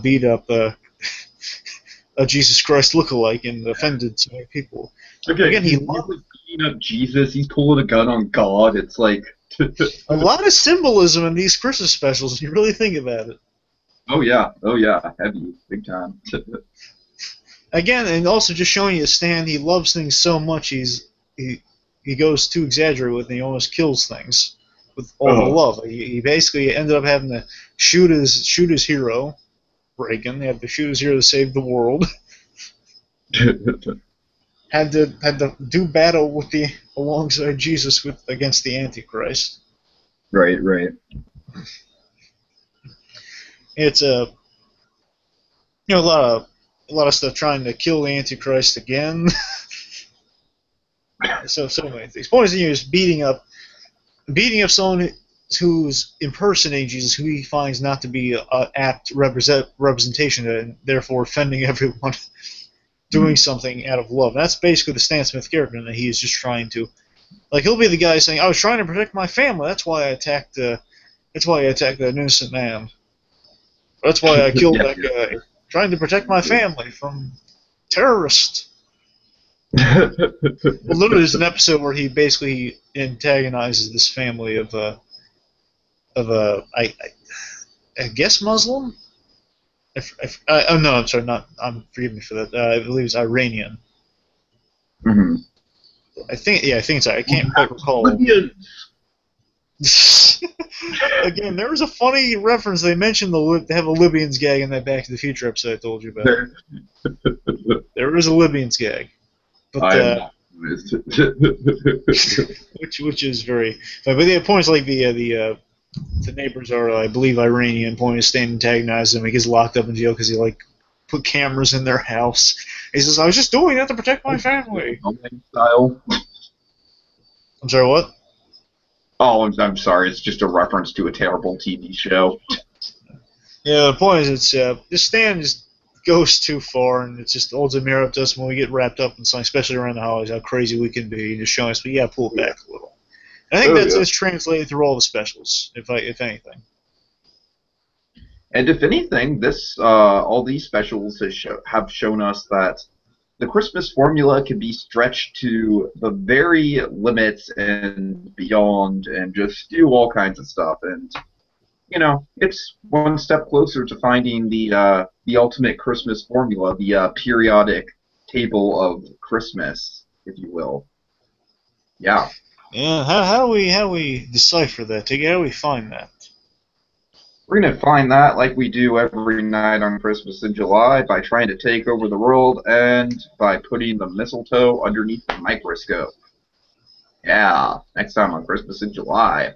Speaker 1: Jesus Christ lookalike and offended so many people.
Speaker 3: Okay,
Speaker 1: again,
Speaker 3: he's beating up Jesus. He's pulling a gun on God. It's like
Speaker 1: a lot of symbolism in these Christmas specials. If you really think about it.
Speaker 3: Oh yeah, heavy, big time.
Speaker 1: Again, and also just showing you Stan, he loves things so much he goes too exaggerated with it, and he almost kills things with all the love. He basically ended up having to shoot his hero, Reagan. He had to shoot his hero to save the world. had to do battle alongside Jesus against the Antichrist.
Speaker 3: Right.
Speaker 1: It's a lot of stuff trying to kill the Antichrist again. so many things. Point is beating up someone who's impersonating Jesus, who he finds not to be an apt representation, and therefore offending everyone, doing something out of love. And that's basically the Stan Smith character, and that he is just trying to, like, he'll be the guy saying, "I was trying to protect my family. That's why I attacked. That's why I attacked that innocent man. That's why I killed that guy. Trying to protect my family from terrorists." Well, literally, there's an episode where he basically antagonizes this family of I guess Muslim. Oh no, I'm sorry, not. Forgive me for that. I believe it's Iranian.
Speaker 2: Mm-hmm.
Speaker 1: I think it's. I can't quite recall. Again, there was a funny reference. They mentioned they have a Libyans gag in that Back to the Future episode I told you about. There was a Libyans gag, but which is very. But the point is, like, the neighbors are, I believe, Iranian. Point is, Stan antagonizes him. He gets locked up in jail because he put cameras in their house. He says, "I was just doing that to protect my family."
Speaker 2: Style.
Speaker 1: I'm sorry, what?
Speaker 2: Oh, I'm sorry. It's just a reference to a terrible TV show.
Speaker 1: Yeah, the point is, this Stan just goes too far, and it's just holds a mirror up to us when we get wrapped up in something, especially around the holidays, how crazy we can be, and just showing us, but yeah, pull it back a little. And I think that's translated through all the specials, if anything.
Speaker 2: And if anything, all these specials have shown us that the Christmas formula can be stretched to the very limits and beyond, and just do all kinds of stuff. And it's one step closer to finding the ultimate Christmas formula, the periodic table of Christmas, if you will. Yeah.
Speaker 1: Yeah. How do we decipher that? How do we find that?
Speaker 2: We're going to find that like we do every night on Christmas in July by trying to take over the world and by putting the mistletoe underneath the microscope. Yeah, next time on Christmas in July.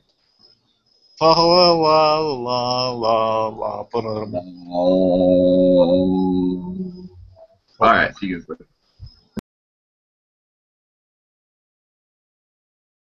Speaker 1: La la la la la la.
Speaker 2: All right, see you guys later.